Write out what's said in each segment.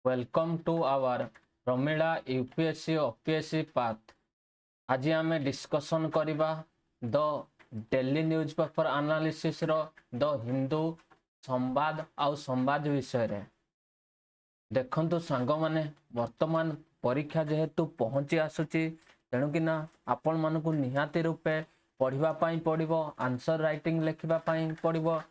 Welcome to our Pramila UPSC OPSC path. आज आम discussion करवा the daily news paper analysis रो the Hindu संवाद आउ संवाद विषय रे देखंतु सांग माने वर्तमान परीक्षा जेहेतु पहुंची आसुची तेणु कि ना आपण मानकु निहाती रूपे पढ़िबा पई पड़िबो आंसर राइटिंग लेखिबा पई पड़िबो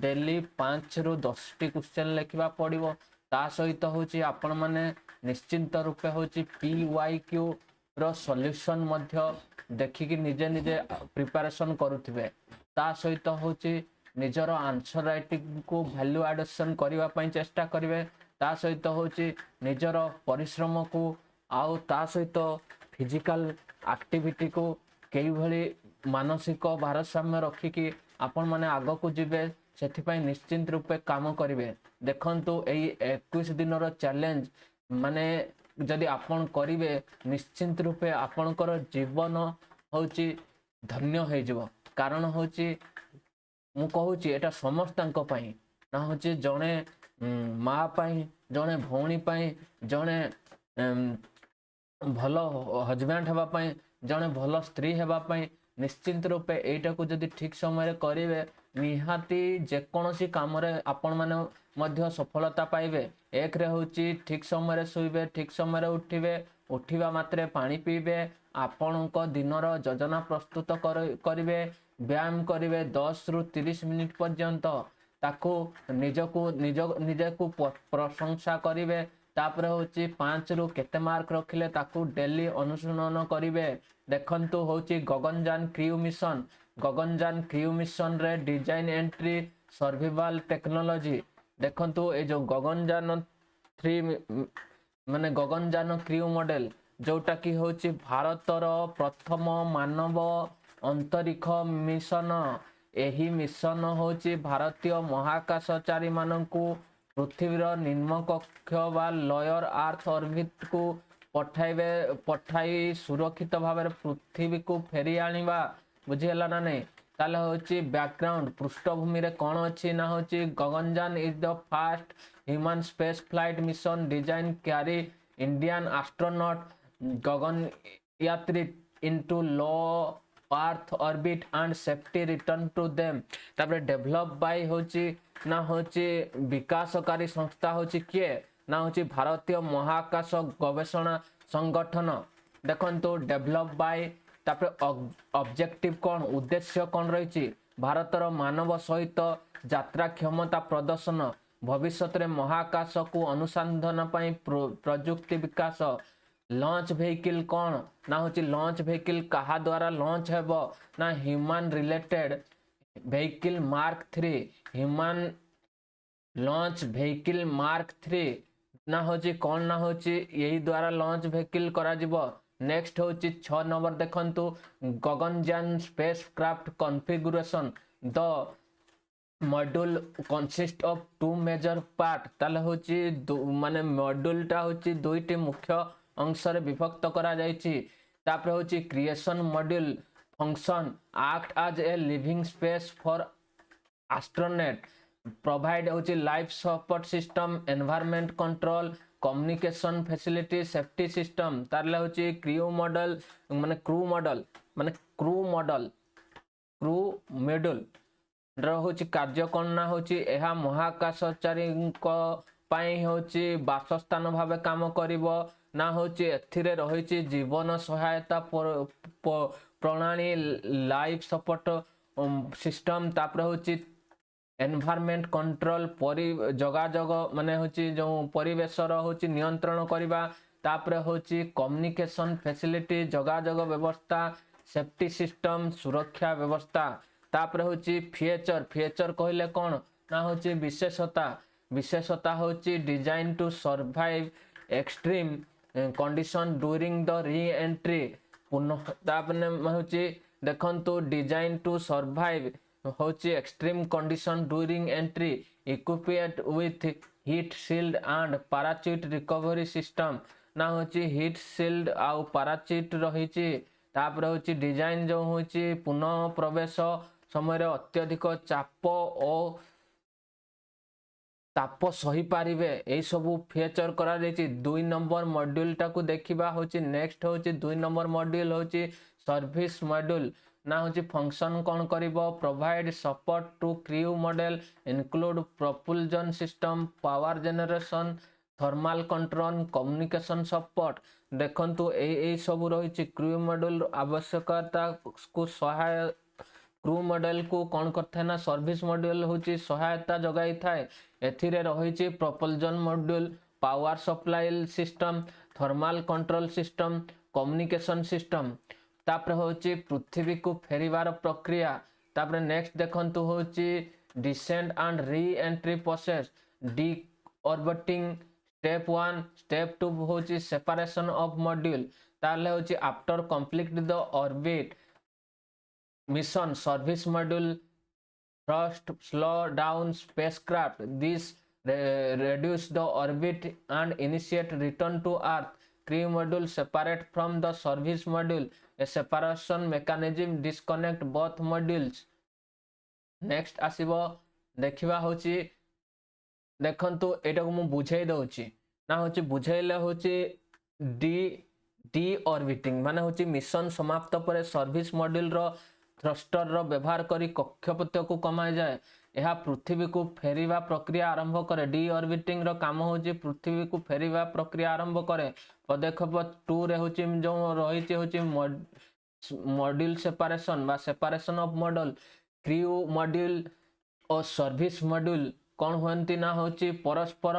डेली 5 रु 10 टी क्वेश्चन लेखिबा पड़िबो ता सहित होची आपण माने निश्चिंत रूपे होची PYQ रो सॉल्यूशन मध्य देखिकी निजे निजे प्रिपरेशन करुथिबे ता सहित होची निजर आंसर राइटिंग को वैल्यू एडिशन करबा पई चेष्टा करिवे ता सहित होची निजर परिश्रम को आउ ता सहित फिजिकल एक्टिविटी को कई भली मानसिक भारसाम्य रखिकी आपण माने आग को जिबे सेथिपाई निश्चिंत रूपे काम करिवे देखंतु एई 21 दिनर चैलेंज माने जदि आपण करिवे निश्चिंत रूपे आपणकर जीवन होची धन्य हो जिवो कारण होची मु कहूची एटा समस्तंक पई ना होची जणे माँ पाई जणे भौणी पाई जणे भल हजबैंड हेबा पाई जणे भल स्त्री हेबा पाई निश्चिंत रूपे एटा को जदि ठीक समय करिवे निहाती जेकोसी काम रे आपण माने मध्य सफलता पाइबे एक रे होची ठीक समय शुइबे ठीक समय उठिबे उठिबा मात्रे पानी पीबे आपणक दिनर योजना प्रस्तुत करिवे व्यायाम करिवे 10 रु 30 मिनिट पर्यंत ताको निजको प्रशंसा करिवे तापर होची 5 रु केते मार्क रखिले ताको डेली अनुशीलन करिवे देखंतु होची गगनयान क्रू मिशन रे डिजाइन एंट्री सर्वाइवल टेक्नोलॉजी देखंतु ए जो गगनयान 3 माने गगनयान क्रू मॉडल जोटा की होची भारतर प्रथम मानव अंतरिक्ष मिशन एही मिशन होची भारतीय महाकाशचारी मानकू पृथ्वीर निम्न कक्ष बा लोअर अर्थ ऑर्बिट को पठाई सुरक्षित भाव पृथ्वी को फेरी आनिबा बुझीला ना नहीं ताले होची बैकग्राउंड पृष्ठभूमि रे कौन अच्छी ना होची Gaganyaan is the first human space flight mission design carry Indian astronaut gaganyatri into low earth orbit and safety return to them तापर डेवलप बाय होची ना होची विकासकारी संस्था होची किए ना होची भारतीय महाकाश गवेषणा संगठन देखंतु डेवलप बाय तापर ऑब्जेक्टिव कौन उद्देश्य कौन रही भारतर मानव सहित यात्रा क्षमता प्रदर्शन भविष्य रे महाकाश को अनुसंधान पाई प्रजुक्ति विकास लॉन्च व्हीकल कौन ना होची लॉन्च व्हीकल कहा द्वारा लॉन्च हेबो ना human related vehicle mark 3 human launch vehicle mark 3 ना होची कौन ना होची यही द्वारा लॉन्च व्हीकल करा जिवो नेक्स्ट होची 6 नंबर देखंतु Gaganyaan spacecraft configuration the module consist of 2 major part ताले होची माने मॉड्यूल टा होची दुईटी मुख्य अंश रे विभक्त करा जायछि तापर होची creation module function act as a living space for astronaut provide होची life support system environment control communication facility safety system तारले होची क्रू मॉडल रो होची कार्य करना होची एहा महाकाशचारी पाई होची बासस्थान भावे काम करिवो ना होची एथिरे रहिची जीवन सहायता प्रणाली लाइफ सपोर्ट सिस्टम तापर होची एनवायरनमेंट कंट्रोल जोगाजोग माने होची जो परिवेश रो होची नियंत्रण करिबा तापर होची कम्युनिकेशन फैसिलिटी जोगाजोग व्यवस्था सेफ्टी सिस्टम सुरक्षा व्यवस्था तापर होची फीचर कहले कौन ना होची विशेषता होची design to survive extreme condition during the re entry पुनः तापने होची देखंतु डिजाइन टू सर्वाइव होची extreme condition during entry equipped with heat shield and parachute recovery system ना होची हीट शील्ड आउ पैराचूट रहिची तापर होची डिजाइन जो होची पुनः प्रवेश समय अत्यधिक चाप और ताप सही पारिबे एई सबु फीचर करा जायछि 2 नंबर मॉड्यूल टाकू देखिबा होछि नेक्स्ट होछि 2 नंबर मॉड्यूल होछि सर्विस मॉड्यूल ना होछि फंक्शन कोन करिवो provide support to crew model include propulsion system power generation thermal control communication support देखंतु ए सब रही क्रू मॉड्यूल आवश्यकता को सहाय क्रू मॉडल को कौन करता है ना सर्विस मॉड्यूल होची सहायता जगाई थाए एथिरे रही propulsion module power supply system thermal control system communication system तापर होची पृथ्वी को फेरिवार प्रक्रिया तापर नेक्स्ट देखंतु होची descent and re entry process deorbiting step 1 step 2 होची सेपरेशन ऑफ मॉड्यूल ताले होची after complete the orbit mission service module thrust slow down spacecraft this reduce the orbit and initiate return to earth crew module separate from the service module a separation mechanism disconnect both modules next आसीबो देखिबा होची देखंतु एटा को मु बुझाई दउची ना होची बुझाइले होची D D orbiting माने होची मिशन समाप्त परे सर्विस मॉड्यूल रो थ्रस्टर रो व्यवहार करी कक्षपथ को कमाई जाए यह पृथ्वी को फेरिवा प्रक्रिया आरंभ करे डी ऑर्बिटिंग रो काम होची पृथ्वी को फेरिवा प्रक्रिया आरंभ करे पदक्षेप 2 रे होची जो रहिची होची मॉड्यूल सेपरेशन बा separation of module crew module और सर्विस मॉड्यूल कौन हुंती ना होची परस्पर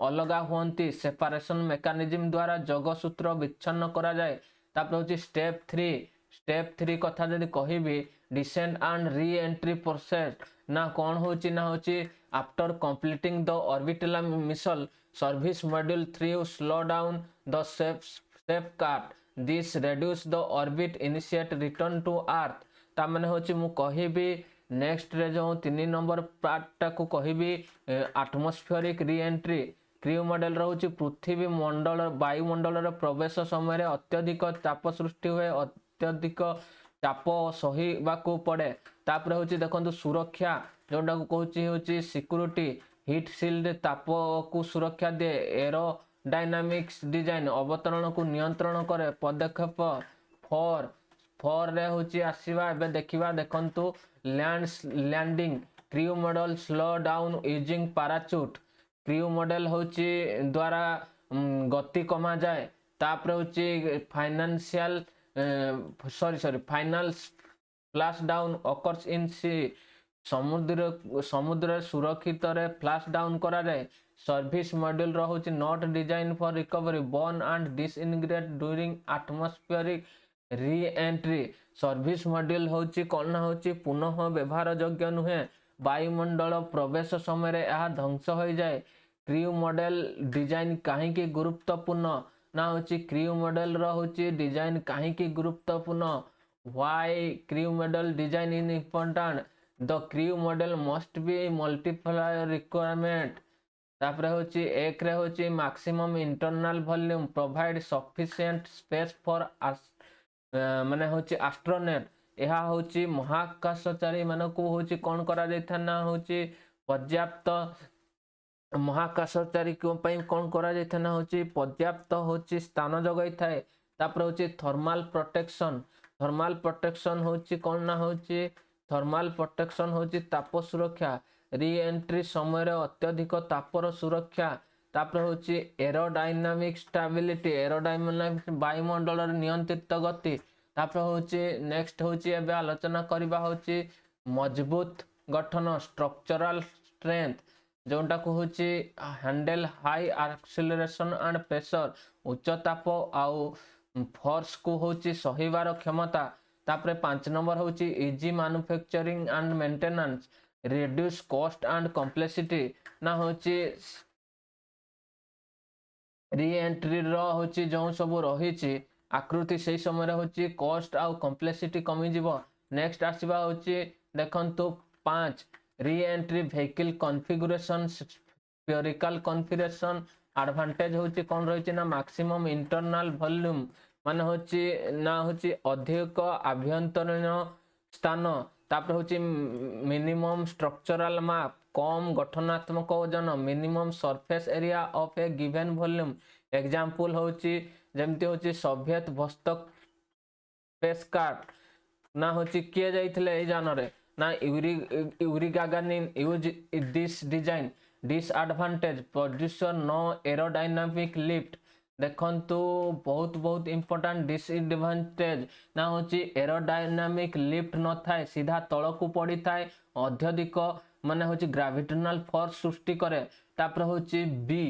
अलगा हुंती सेपरेशन मेकानिज्म द्वारा जगसूत्र विच्छिन्न करा जाए तापर होची स्टेप 3 कथा जदि कहिबी descent and re entry process ना कौन होची ना होची after completing the orbital mission service module 3 slow down the step cut this reduce the orbit initiate return to earth ता माने होची मु कहिबी नेक्स्ट रे जो 3 नंबर पार्ट टा को कहिबी atmospheric re entry crew model रहउची पृथ्वी मंडल वायुमंडल रे प्रवेश समय रे अत्यधिक चाप सृष्टि हुए अत्यधिक चाप सहीबाकू पड़े तापर होची देखंतु सुरक्षा जोटा को कहूची होची सिक्योरिटी हीट शील्ड ताप को सुरक्षा दे एरो डायनामिक्स डिजाइन अवतरण को नियंत्रण करे पदक्षेप 4 रे होची आसीबा एबे देखिबा देखंतु landing crew model slow down using parachute crew model होची द्वारा गति कमा जाए तापर होची financial final flash down occurs in sea समुद्र सुरक्षित रे फ्लैश डाउन करा जाए सर्विस मॉड्यूल रहउची not design for recovery burn and disintegrate during atmospheric re entry service module होची कोन होची पुनः व्यवहार योग्य नुहे वायुमंडल प्रवेश समय यह ध्वंस हो जाए क्रू मॉडल डिजाइन कहीं की गुरुत्वपूर्ण ना होची क्रू मॉडल होची डिजाइन कहीं की गुरुत्वपूर्ण why crew model design in important the crew model must be multiply requirement तापर होची एक रे होची maximum internal volume provide sufficient space for माने होची एस्ट्रोनॉट यह होची महाकाशचारी मानकू होची कोन करा जायथा ना होची पर्याप्त महाकाशचारी को पई कोन करा जायथा ना होची पर्याप्त होची स्थान जगाई थाए तापर होची थर्मल प्रोटेक्शन होची कोन ना होची थर्मल प्रोटेक्शन होची ताप सुरक्षा री एंट्री समय रे अत्यधिक तापर सुरक्षा तापर होची एरोडायनामिक स्टेबिलिटी एरोडायनामिक वायुमंडल रे नियंत्रित गति तापर होची नेक्स्ट होची एबे आलोचना करबा होची मजबूत गठन स्ट्रक्चरल स्ट्रेंथ जोटा को होची handle high acceleration and pressure उच्च ताप आउ फोर्स को होची सहीबार क्षमता तापर 5 नंबर होची easy manufacturing and maintenance reduce cost and complexity ना होची री एंट्री रो होची जो सब रही आकृति से समय होची कॉस्ट आउ कॉम्प्लेक्सिटी कमी जीवो नेक्स्ट आसीबा होची देखंतु 5 re entry vehicle configuration spherical configuration advantage होची कोन रहिची ना मैक्सिमम इंटरनल वॉल्यूम माने होची ना होची अधिक आभ्यंतरीण स्थान तापर होची मिनिमम स्ट्रक्चरल माप कम गठनात्मक ओजन minimum surface area of a given volume example होची जेमती होची सोवियत वोस्तक स्पेस कार्ट ना होची किए जाइथिले ए जानरे ना Yuri Gagarin use this design disadvantage producer no aerodynamic lift देखंतु बहुत बहुत इंपोर्टेंट डिसएडवांटेज ना होची एरोडायनामिक लिफ्ट न थाए सीधा तळकू पड़ी थाए अत्यधिक माने होची ग्रेविटेशनल फोर्स सृष्टि करे तापर होची बी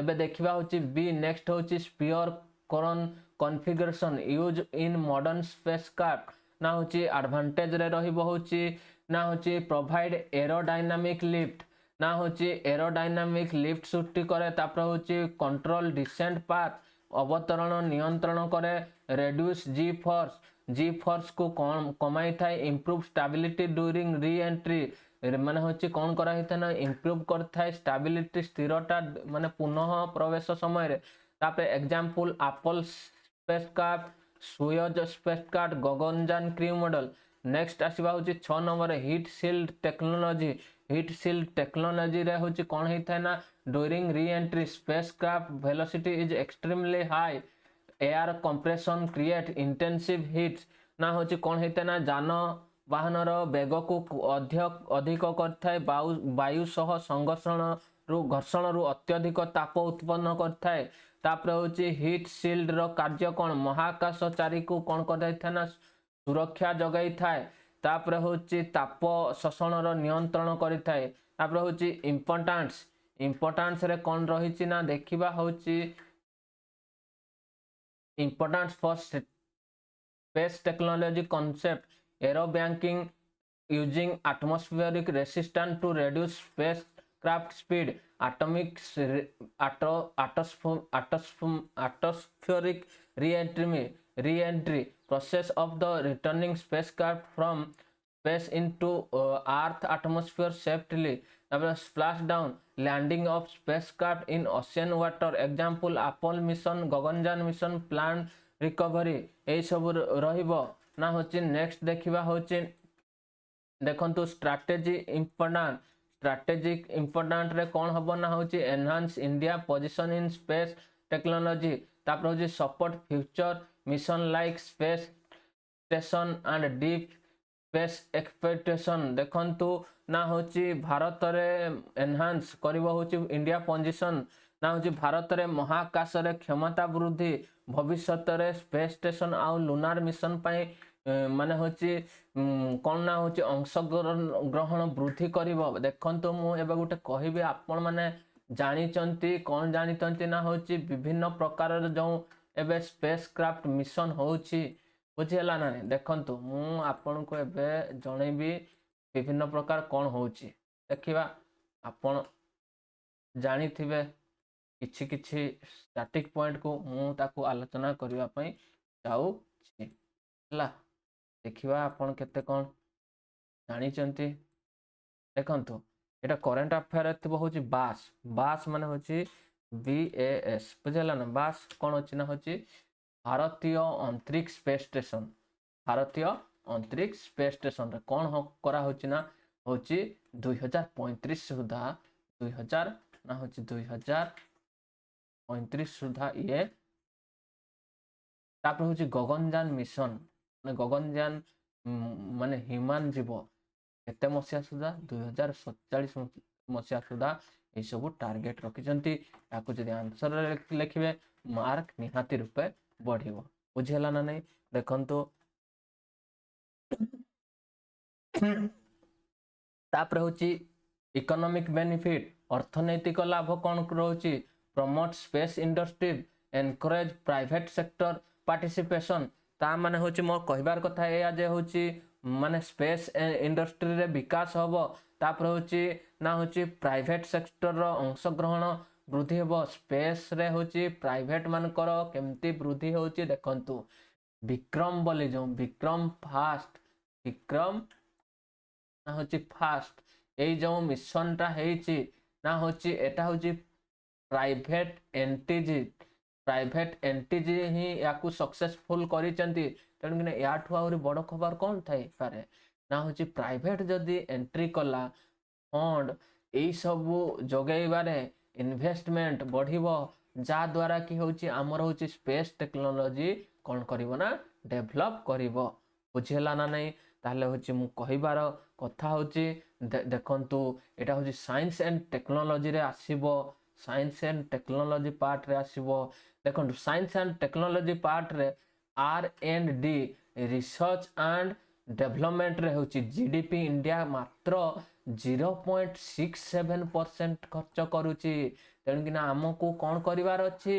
एबे देखिबा होची बी नेक्स्ट होची sphere cone configuration use in modern spacecraft ना होची एडवांटेज रे रहिबो होची ना होची प्रोवाइड एरोडायनामिक लिफ्ट ना होची एरोडायनामिक लिफ्ट सृष्टि करे तापर होची कंट्रोल डिसेंट पाथ अवतरण नियंत्रण करे रेड्यूस जी फोर्स को कमाई थाए improve stability during re entry माने होची कोन करा हिता ना इंप्रूव करथाय स्टेबिलिटी स्थिरता माने पुनः प्रवेश समय रे तापर example Apollo spacecraft Soyuz spacecraft Gaganyaan crew model next आसीबा होची 6 नंबर हीट शील्ड टेक्नोलॉजी रे होची कोन हिता ना during re entry spacecraft velocity is extremely high air compression create intensive heat ना होची कोन हिता ना जान वाहनर बेग को अधिक करथाय वायु सह संघर्षण रु घर्षण रु अत्यधिक ताप उत्पन्न करथाय तापर होची हीट शील्ड रो कार्य कोन महाकाश चारी को कोन करथाय ना सुरक्षा जगाई थाए तापर होची ताप शोषण रो नियंत्रण करिथाय तापर होची इंपोर्टेंस रे कोन रहिची ना देखिबा होची importance for space technology concept aero banking using atmospheric resistance to reduce spacecraft speed atmospheric re-entry process of the returning spacecraft from space into earth atmosphere safely splashdown landing of spacecraft in ocean water example Apollo mission Gaganyaan mission plan recovery ए सब रहिबो ना होची next देखिबा होची देखंतु strategic important रे कोन हबो ना होची enhance India position in space technology तापर होची support future mission like space station and deep space exploration देखंतु ना होची भारत रे एनहांस करिवो होची इंडिया पोजीशन ना होची भारत रे महाकाश रे क्षमता वृद्धि भविष्य रे स्पेस स्टेशन आ लुनार मिशन पई माने होची कोन ना होची अंश ग्रहण वृद्धि करिवो देखंतु मु एबे गुटे कहिबे आपण माने जानिचंती कोन जानिचंती ना होची विभिन्न प्रकार जो एबे स्पेस क्राफ्ट मिशन होची बुझिला ना देखंतु मु आपण को एबे जणैबी विभिन्न प्रकार कोन होची देखिबा आपण जानिथिबे किछि किछि स्टैटिक पॉइंट को मु ताकू आलोचना करिवा पई चाहू छी हला देखिबा आपण केते कोन जानिचंती देखंतु एटा करंट अफेयर एतबो होची बास माने होची बीएस बुझला ना बास कोन होची ना होची भारतीय अंतरिक्ष स्पेस स्टेशन रे कोन करा होची ना होची 2035 सुधा 2000 ना होची 2035 सुधा ये तापर होची गगनयान मिशन गगनयान माने हिमान जीव केते मसिया सुधा 2047 मसिया सुधा ए सब टार्गेट रखिचंती याकू जदी आंसर लिखिबे मार्क निहाती रूपे बढ़िबो बुझिला ना नै देखंतु तापर होची इकोनॉमिक बेनिफिट अर्थनैतिक लाभ कोन रहउची promote space industry encourage private sector participation ता माने होची मोर कहबार कथा ए जे होची माने स्पेस इंडस्ट्री रे विकास होबो तापर होची ना होची प्राइवेट सेक्टर रो अंशग्रहण वृद्धि हेबो स्पेस रे होची प्राइवेट मान करो केमती वृद्धि होची देखंतु विक्रम बोली जो विक्रम ना होची फास्ट ए जो मिशन टा हेची ना होची एटा होची प्राइवेट एंटिटी ही याकू सक्सेसफुल करिचंती तेणु कि याठू आउरी बड़ खबर कोन थाई पारे ना होची प्राइवेट जदी एंट्री कला फंड यही सब जोगेबारे इन्वेस्टमेंट बढ़िबो जा द्वारा कि होची हमर होची स्पेस टेक्नोलॉजी कौन करिवो ना डेभलप करिवो बुझिला ना नहीं ताले होची मु कहिबार कथा होची देखंतु एटा होची साइंस एंड टेक्नोलॉजी रे आसीबो साइंस एंड टेक्नोलॉजी पार्ट रे आसीबो देखंतु साइंस एंड टेक्नोलॉजी पार्ट रे R&D रिसर्च एंड डेवलपमेंट रे होची जीडीपी इंडिया मात्र 0.67% खर्च करुची तेणु कि आमको कौन करिवार अच्छी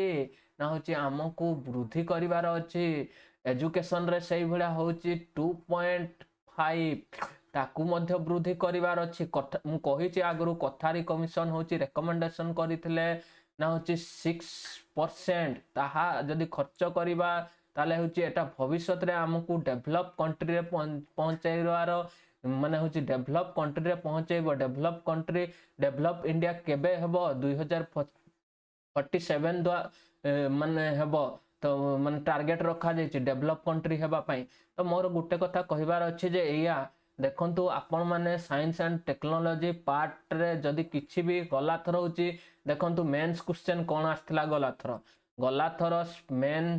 ना होची आमको वृद्धि करिवार अच्छी एजुकेशन रे सही भलिया होची 2.5 ताकू मध्य वृद्धि करिवार अच्छी मु कहिची आगरु कथारी कमिशन होची रेकमेंडेशन करथिले ना होची 6% ताहा जदी खर्च करिवा ताले होची एटा भविष्यत रे हमकु डेवलप कंट्री रे पहुंचाइवार माने होची डेवलप कंट्री रे पहुंचेबो डेवलप कंट्री डेवलप इंडिया केबे हेबो 2047 माने हेबो तो माने टार्गेट रखा जायछि डेवलप कंट्री हेबा पई तो मोर गुटे कथा कहिबार अछि जे एया देखंतु आपण माने साइंस एंड टेक्नोलॉजी पार्ट रे जदी किछि भी गला थर होची देखंतु मेंस क्वेश्चन कोन आस्थिला गला थर मेन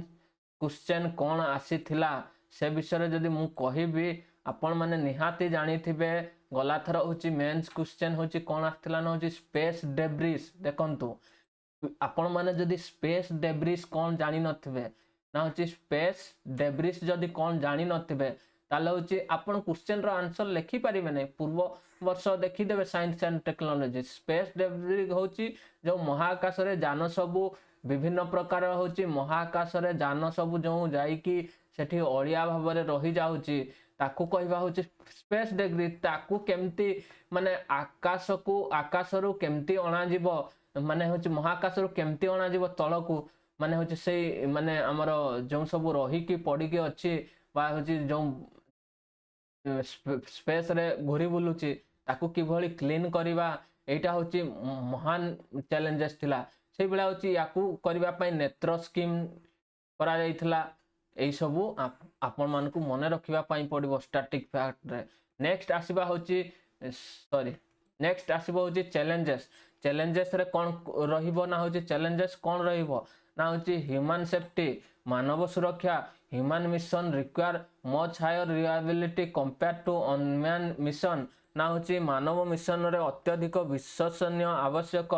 क्वेश्चन कोन आसीथिला से विषय जदी मु कहिबी आपण माने निहाती जानी थिबे गला थर होची मेंस क्वेश्चन होची कोन आस्थिला न होची स्पेस डेब्रिस देखंतु आपण माने जदी स्पेस डेब्रिस कोन जानी नथिबे ना होची स्पेस डेब्रिस जदी कोन जानी नथिबे ताले होची आपण क्वेश्चन रो आंसर लिखि परिबे नै पूर्व वर्ष देखि देबे science and technology space debris होची जो महाकाश रे जान सबु विभिन्न प्रकार होची महाकाश रे जान सबु जो जाई कि सेठी ओडिया भाबरे रही जाउची ताकू कहवा होची स्पेस डेब्रिस ताकू केमती माने आकाशरू केमती अणा जीवो माने होची महाकाशरू केमती अणा जीवो तळकू माने होची से माने हमरो जो सब रही कि पड़ी कि अछि बा होची जो स्पेस रे घुरी बुलुची ताकू किभली क्लीन करिवा एटा होची महान चैलेंजेस थिला से बेला होची याकू करिवा पई नेत्र स्कीम करा जाइथिला एई सबु आपण मान को मने रखिबा पई पड़िबो स्टैटिक फैक्ट रे नेक्स्ट आसीबा होची सॉरी नेक्स्ट आसीबो होची चैलेंजेस रे कोन रहिबो ना होची चैलेंजेस कोन रहिबो ना होची ह्यूमन सेफ्टी मानव सुरक्षा human mission require much higher reliability compare to unman mission ना होची मानव मिशन रे अत्यधिक विश्वसनीय आवश्यक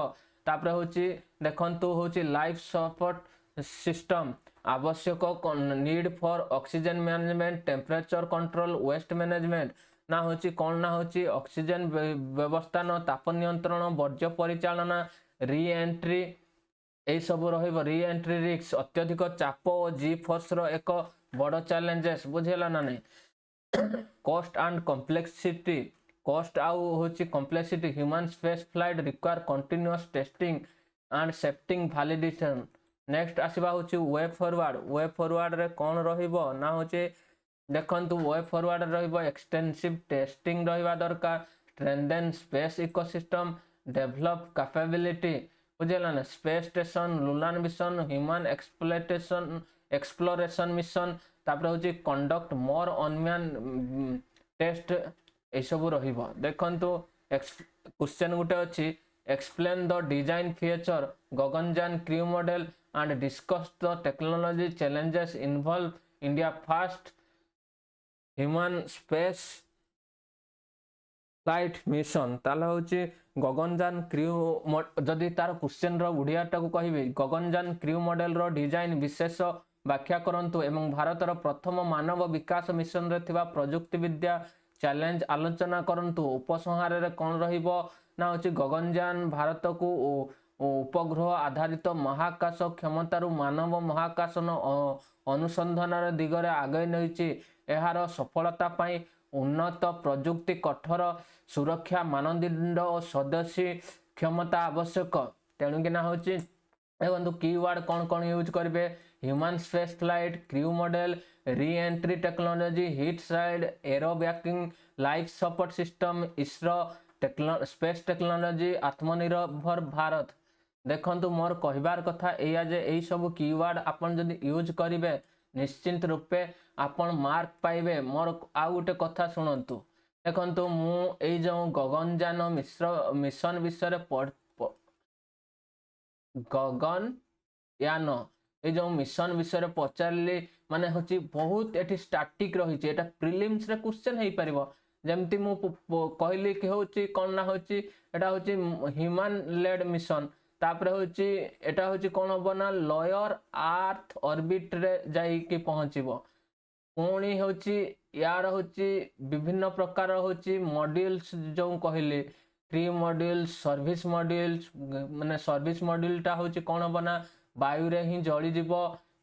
तापर होची देखंतु होची लाइफ सपोर्ट सिस्टम आवश्यक need for oxygen management temperature control waste management ना होची कौन ना होची ऑक्सीजन व्यवस्था न ताप नियंत्रण वर्ज्य परिचालना री एंट्री ए सब रहिबो री एंट्री रिस्क अत्यधिक चाप और जी फोर्स रो एक बड़ चैलेंजेस बुझेला ना नै कॉस्ट एंड कॉम्प्लेक्सिटी कॉस्ट आउ होची complexity human space flight require continuous testing and safety validation next आसीबा होची वे फॉरवर्ड रे कोन रहिबो ना होची देखंतु वे फॉरवर्ड रहिबो एक्सटेंसिव टेस्टिंग रहिबा दरकार strengthen space ecosystem develop capability बुझेला ना space station lunar mission human exploration mission तापर होची कंडक्ट मोर अनमैन टेस्ट ए सब रहिबो देखंतु क्वेश्चन गुटे अछि explain the design feature Gaganyaan crew model and discuss the technology challenges involved India first human space flight mission ताला होची गगनयान क्रू जदि तार क्वेश्चन रो उड़िया टाको कहिबे गगनयान क्रू मॉडल रो डिजाइन विशेष व्याख्या करंतु एवं भारत रो प्रथम मानव विकास मिशन रे थिबा प्रयुक्ति विद्या चैलेंज आलोचना करंतु उपसंहार रे कोन रहिबो ना होची गगनयान भारत को उपग्रह आधारित महाकाश क्षमतारू मानव महाकाशन अनुसंधान दिगरे आगे नहीं एहार सफलता पाई उन्नत प्रजुक्ति कठोर सुरक्षा मानदंड और सदस्य क्षमता आवश्यक तेणुकिना होची बंधु कीवर्ड कौन कौन यूज करेंगे human space flight crew model re entry technology hit side arrow banking life support system ISRO space technology आत्मनिर्भर भारत देखंतु मोर कहबार कथा एया जे एई सब कीवर्ड आपन जदि यूज करिवे निश्चित रूपे आपन मार्क पाइबे मोर आ गुटे कथा सुनंतु देखो मु जो गगनयान मिशन विषय गगनयान ये जो मिशन विषय पचारि माने होची बहुत एटी स्टैटिक रही एटा प्रिलिम्स रे क्वेश्चन हे परिबो जेमती मु कहली कि होची कोन ना होची एटा होची ह्यूमन लेड मिशन तापरे होची एटा होची कोन बना लॉयर अर्थ ऑर्बिट रे जाई कि पहुंचीबो पुणी होची यार होची विभिन्न प्रकार होची मॉड्यूल्स जो कहली प्री मॉड्यूल्स सर्विस मॉड्यूल्स माने सर्विस मॉड्यूल टा होची कोन बना वायु रे ही जली जीव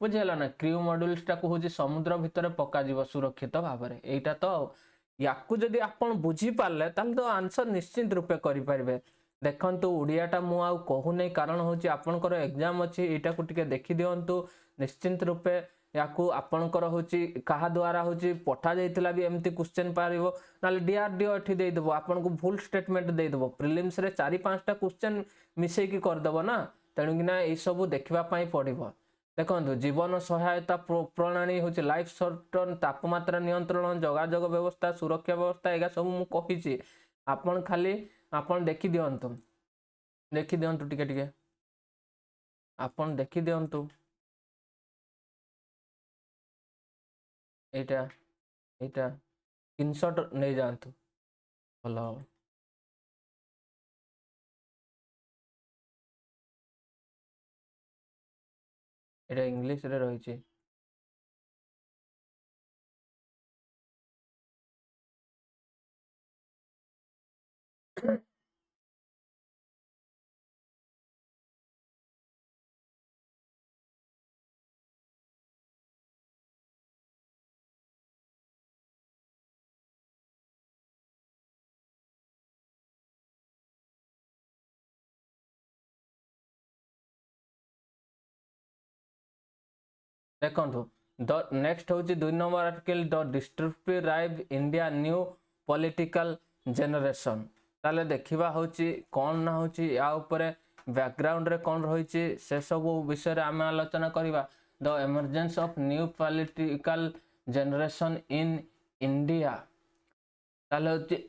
बुझेला ना क्रू मॉड्यूल्स टा को होची समुद्र भितर पका जीव सुरक्षित भाव में एटा तो याकू जदि आपण बुझी पारले ताल तो आंसर निश्चित रूपे करि परिबे देखंतु ओडियाटा मु आउ कहू नै कारण होची आपनकर एग्जाम अछि एटा को टिके देखि दियंतु निश्चित रूपे याकू आपनकर होची कहा द्वारा होची पठा जाइतिला भी एमती क्वेश्चन पारिबो नाले डीआरडीओ एठी देइ देबो आपनको भूल स्टेटमेंट देइ देबो प्रीलिम्स रे 4-5 टा क्वेश्चन मिसै की कर देबो ना तेणु कि ना ए सब देखिबा पई पड़िबो देखंतु जीवन सहायता प्रणाली होची लाइफ सर्टन तापमात्रा नियंत्रण जोगाजोग व्यवस्था सुरक्षा व्यवस्था एगा सब मु कहिची आपन खाली आपन देखि दियंतु टिके टिके आपन देखि दियंतु एटा एटा स्क्रीनशॉट नहीं जानतु भलो एटा इंग्लिश रे रही छी देखो द नेक्स्ट हूँ 2 number article the disruptive राइव India new political generation ताले देखिबा होची कौन ना होची या ऊपर बैकग्राउंड रे कौन रही से सब विषय रे आम आलोचना करबा the emergence of new political generation in India ताले होची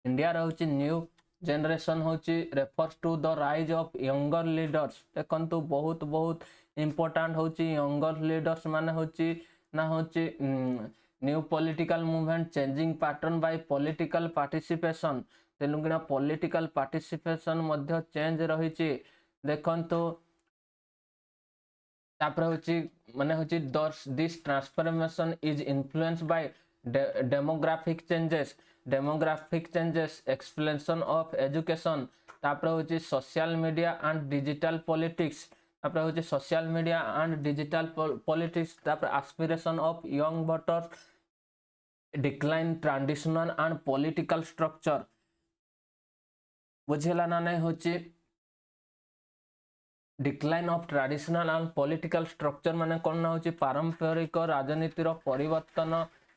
इंडिया होची न्यू जनरेशन होची refers to the rise of younger leaders देखंतु बहुत बहुत इंपोर्टेंट होची यंगर लीडर्स माने होची ना होची new political movement changing pattern by political participation तेलुंगिना पॉलिटिकल पार्टिसिपेशन मध्य चेंज रही देखंतु तापर होची माने होची this transformation is influenced by demographic changes explanation of education तापर होची social media and digital politics तापर होची social media and digital politics तापर aspiration of young voters decline traditional and political structure बुझेला ना नहीं होची decline of traditional and political structure माने कोन ना होची पारंपरिक राजनीतिर परिवर्तन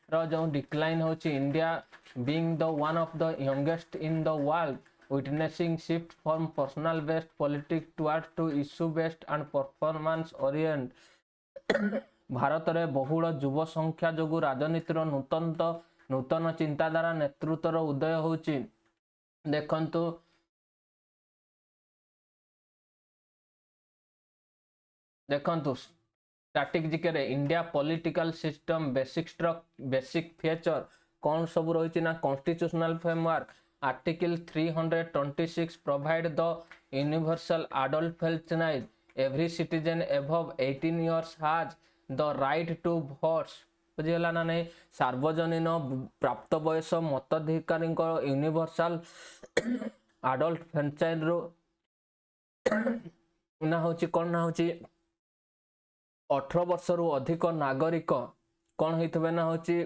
रो जो डिक्लाइन होची India being the one of the youngest in the world witnessing shift from personal based politics towards to issue based and performance orient Bharat रे बहुल युव संख्या जोगु राजनीतिर नूतन चिंताधारा नेतृत्वर उदय होची देखंतु स्टैटिक जिके India political system basic feature कौन सब रही ना constitutional framework article 326 provide the universal adult health right every citizen above 18 years has the right to votes बुझीगला ना नहीं सार्वजनीन प्राप्त बयस मताधिकारी यूनिवर्सल एडल्ट फ्रेंचाइज रो ना होची कौन ना होची 18 वर्ष रु अधिक नागरिक कौन होइतबे ना होची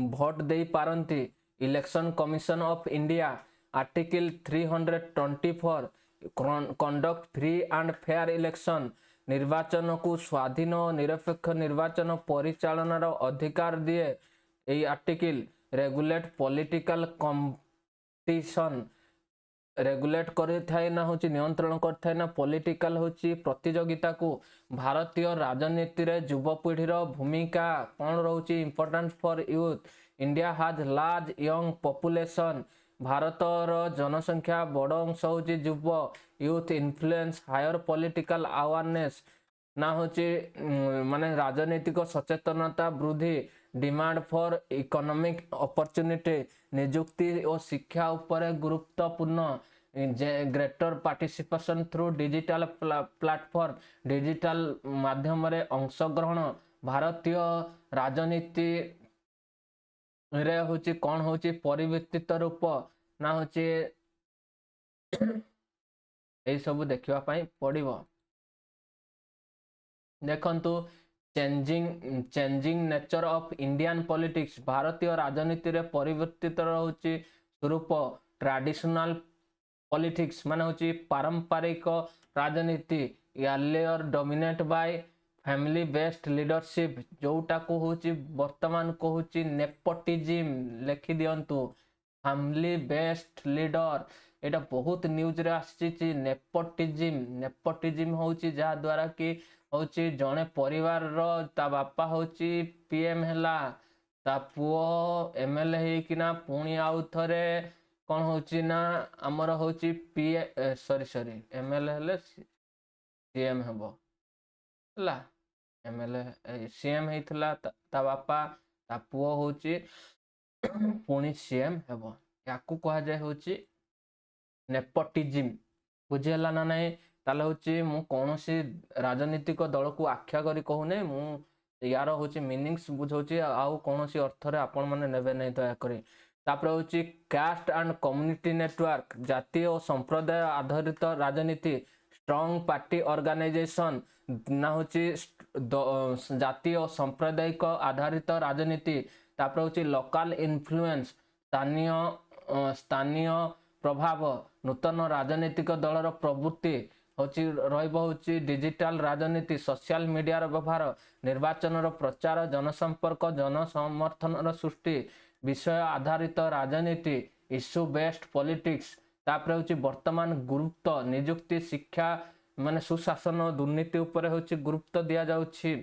भोट दे पारंती election commission of India article 324 conduct free and fair election निर्वाचन को स्वाधीन और निरपेक्ष निर्वाचन परिचालनार अधिकार दिए यही article regulate political competition regulate करे ना हूँ नियंत्रण करे ना पॉलिटिकल हूँ प्रतियोगिता को भारतीय राजनीति रे युवपीढ़ीर भूमिका कौन रोचे important for youth India has large young population भारतर जनसंख्या बड़ अंश हूँ युव youth influence higher political awareness ना हूँ माने राजनीतिक सचेतनता वृद्धि डिमांड फॉर इकोनॉमिक अपॉर्चुनिटी नियुक्ति और शिक्षा उपर गुरुत्वपूर्ण greater participation through digital platform digital माध्यम रे अंशग्रहण भारतीय राजनीति रे होची कौन होची परिवर्तित रूप ना होची यही सब देखा पड़ो देखंतु changing nature of Indian politics भारतीय राजनीति रे परिवर्तित होची स्वरूप ट्रेडिशनल पॉलिटिक्स माने होची पारंपरिक राजनीति earlier dominate by family based leadership जोटा को होची वर्तमान को होची नेपोटिज्म लिखि दियंतु फैमिली बेस्ड लीडर एटा बहुत न्यूज रे आसी नेपोटिज्म होची जहा द्वारा कि होची जणे परिवार रो ता बापा होची पीएम हैला ता पुओ एमएलए हे किना पुणी आउ थरे कौन होची ना हमर होची सॉरी एमएलए हेले सीएम हेबो हला एमएलए सीएम हेतला ता बापा ता पुओ होची पुणी सीएम हेबो याकू कहा जाय होची नेपोटिज्म बुझेला ना नहीं ताले होची मु कोनोसी राजनीतिक दल को आख्या करी कहूने मु यार होची मीनिंग्स बुझौची आउ कोनोसी अर्थ रे आपण माने नेबे नहीं दया करी तापर होची कास्ट एंड कम्युनिटी नेटवर्क जातीय और संप्रदाय आधारित राजनीति स्ट्रॉन्ग पार्टी ऑर्गेनाइजेशन ना होची जातीय और सांप्रदायिक आधारित राजनीति तापर होची लोकल इन्फ्लुएंस स्थानीय प्रभाव नूतन राजनीतिक दलर प्रवृत्ति होची डिजिटल राजनीति सोशल मीडिया व्यवहार निर्वाचन प्रचार जनसंपर्क जनसमर्थन सृष्टि विषय आधारित राजनीति इश्यू बेस्ड पॉलिटिक्स तापर होची वर्तमान गुरुत्व नियुक्ति शिक्षा माने सुशासन दुर्नीति उपरे होची गुरुत्व दिया जाउछि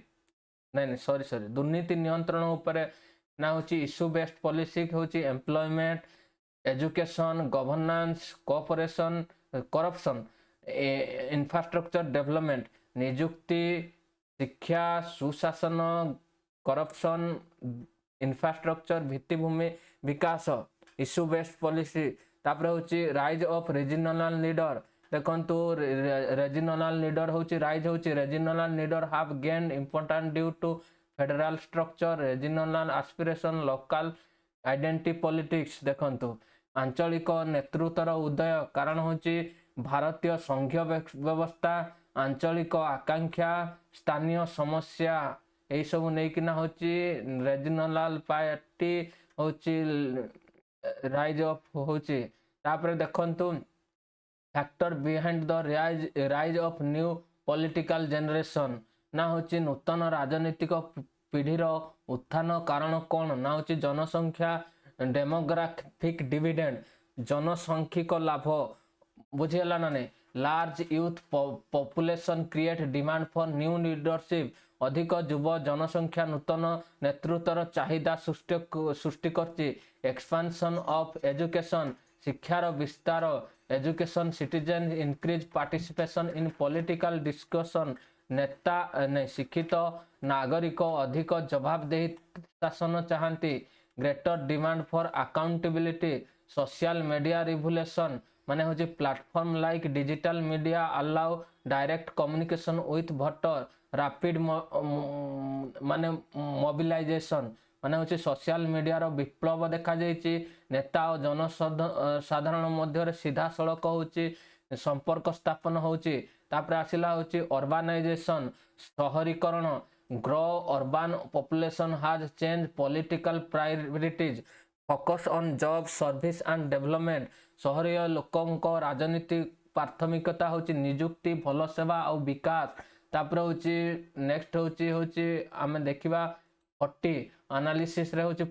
नहीं सॉरी दुर्नीति नियंत्रण उपरे ना होची इश्यू बेस्ड पॉलिसी होची employment education governance cooperation corruption infrastructure development नियुक्ति शिक्षा सुशासन करप्शन इंफ्रास्ट्रक्चर भित्तिभूमि विकास इश्यू बेस्ड पॉलिसी तापर होची राइज ऑफ रीजनल लीडर देखंतु रीजनल लीडर होची राइज होची regional leader have gained important due to federal structure regional aspiration local identity politics देखंतु आंचलिक नेतृत्वर उदय कारण होची भारतीय संघीय व्यवस्था आंचलिक आकांक्षा स्थानीय समस्या यही सब नहीं होची रीजनल पार्टी होची राइज ऑफ होची तापर देखंतु factor behind the rise of new political generation ना होची नूतन राजनीतिक पीढ़ीर उत्थान कारण कौन ना होची जनसंख्या डेमोग्राफिक डिविडेंड जनसांख्यिक लाभ बुझेला ना नहीं large youth population create demand for new leadership अधिक युव जनसंख्या नूतन नेतृत्वर चाहिदा सृष्टि करछि एक्सपेंशन ऑफ एजुकेशन शिक्षार विस्तार education citizen increase participation in political discussion नेता नहीं शिक्षित नागरिक अधिक जवाबदेही शासन चाहती greater demand for accountability social media revolution माने होची platform like digital media allow direct communication with voter rapid माने मोबिलाइजेशन माने होची सोशल मीडिया रो विप्लव देखा जायछि नेता और जनसाधारण मध्य सीधा सड़क होची संपर्क स्थापन होची तापर आसिला होची अर्बानाइजेशन शहरीकरण grow urban population has change political priorities focus on job service and development शहरीय लोकों राजनीति प्राथमिकता होची नियुक्ति भल सेवा और विकास तापर होची नेक्स्ट होची आमे देखिबा 40 एनालिसिस रे होची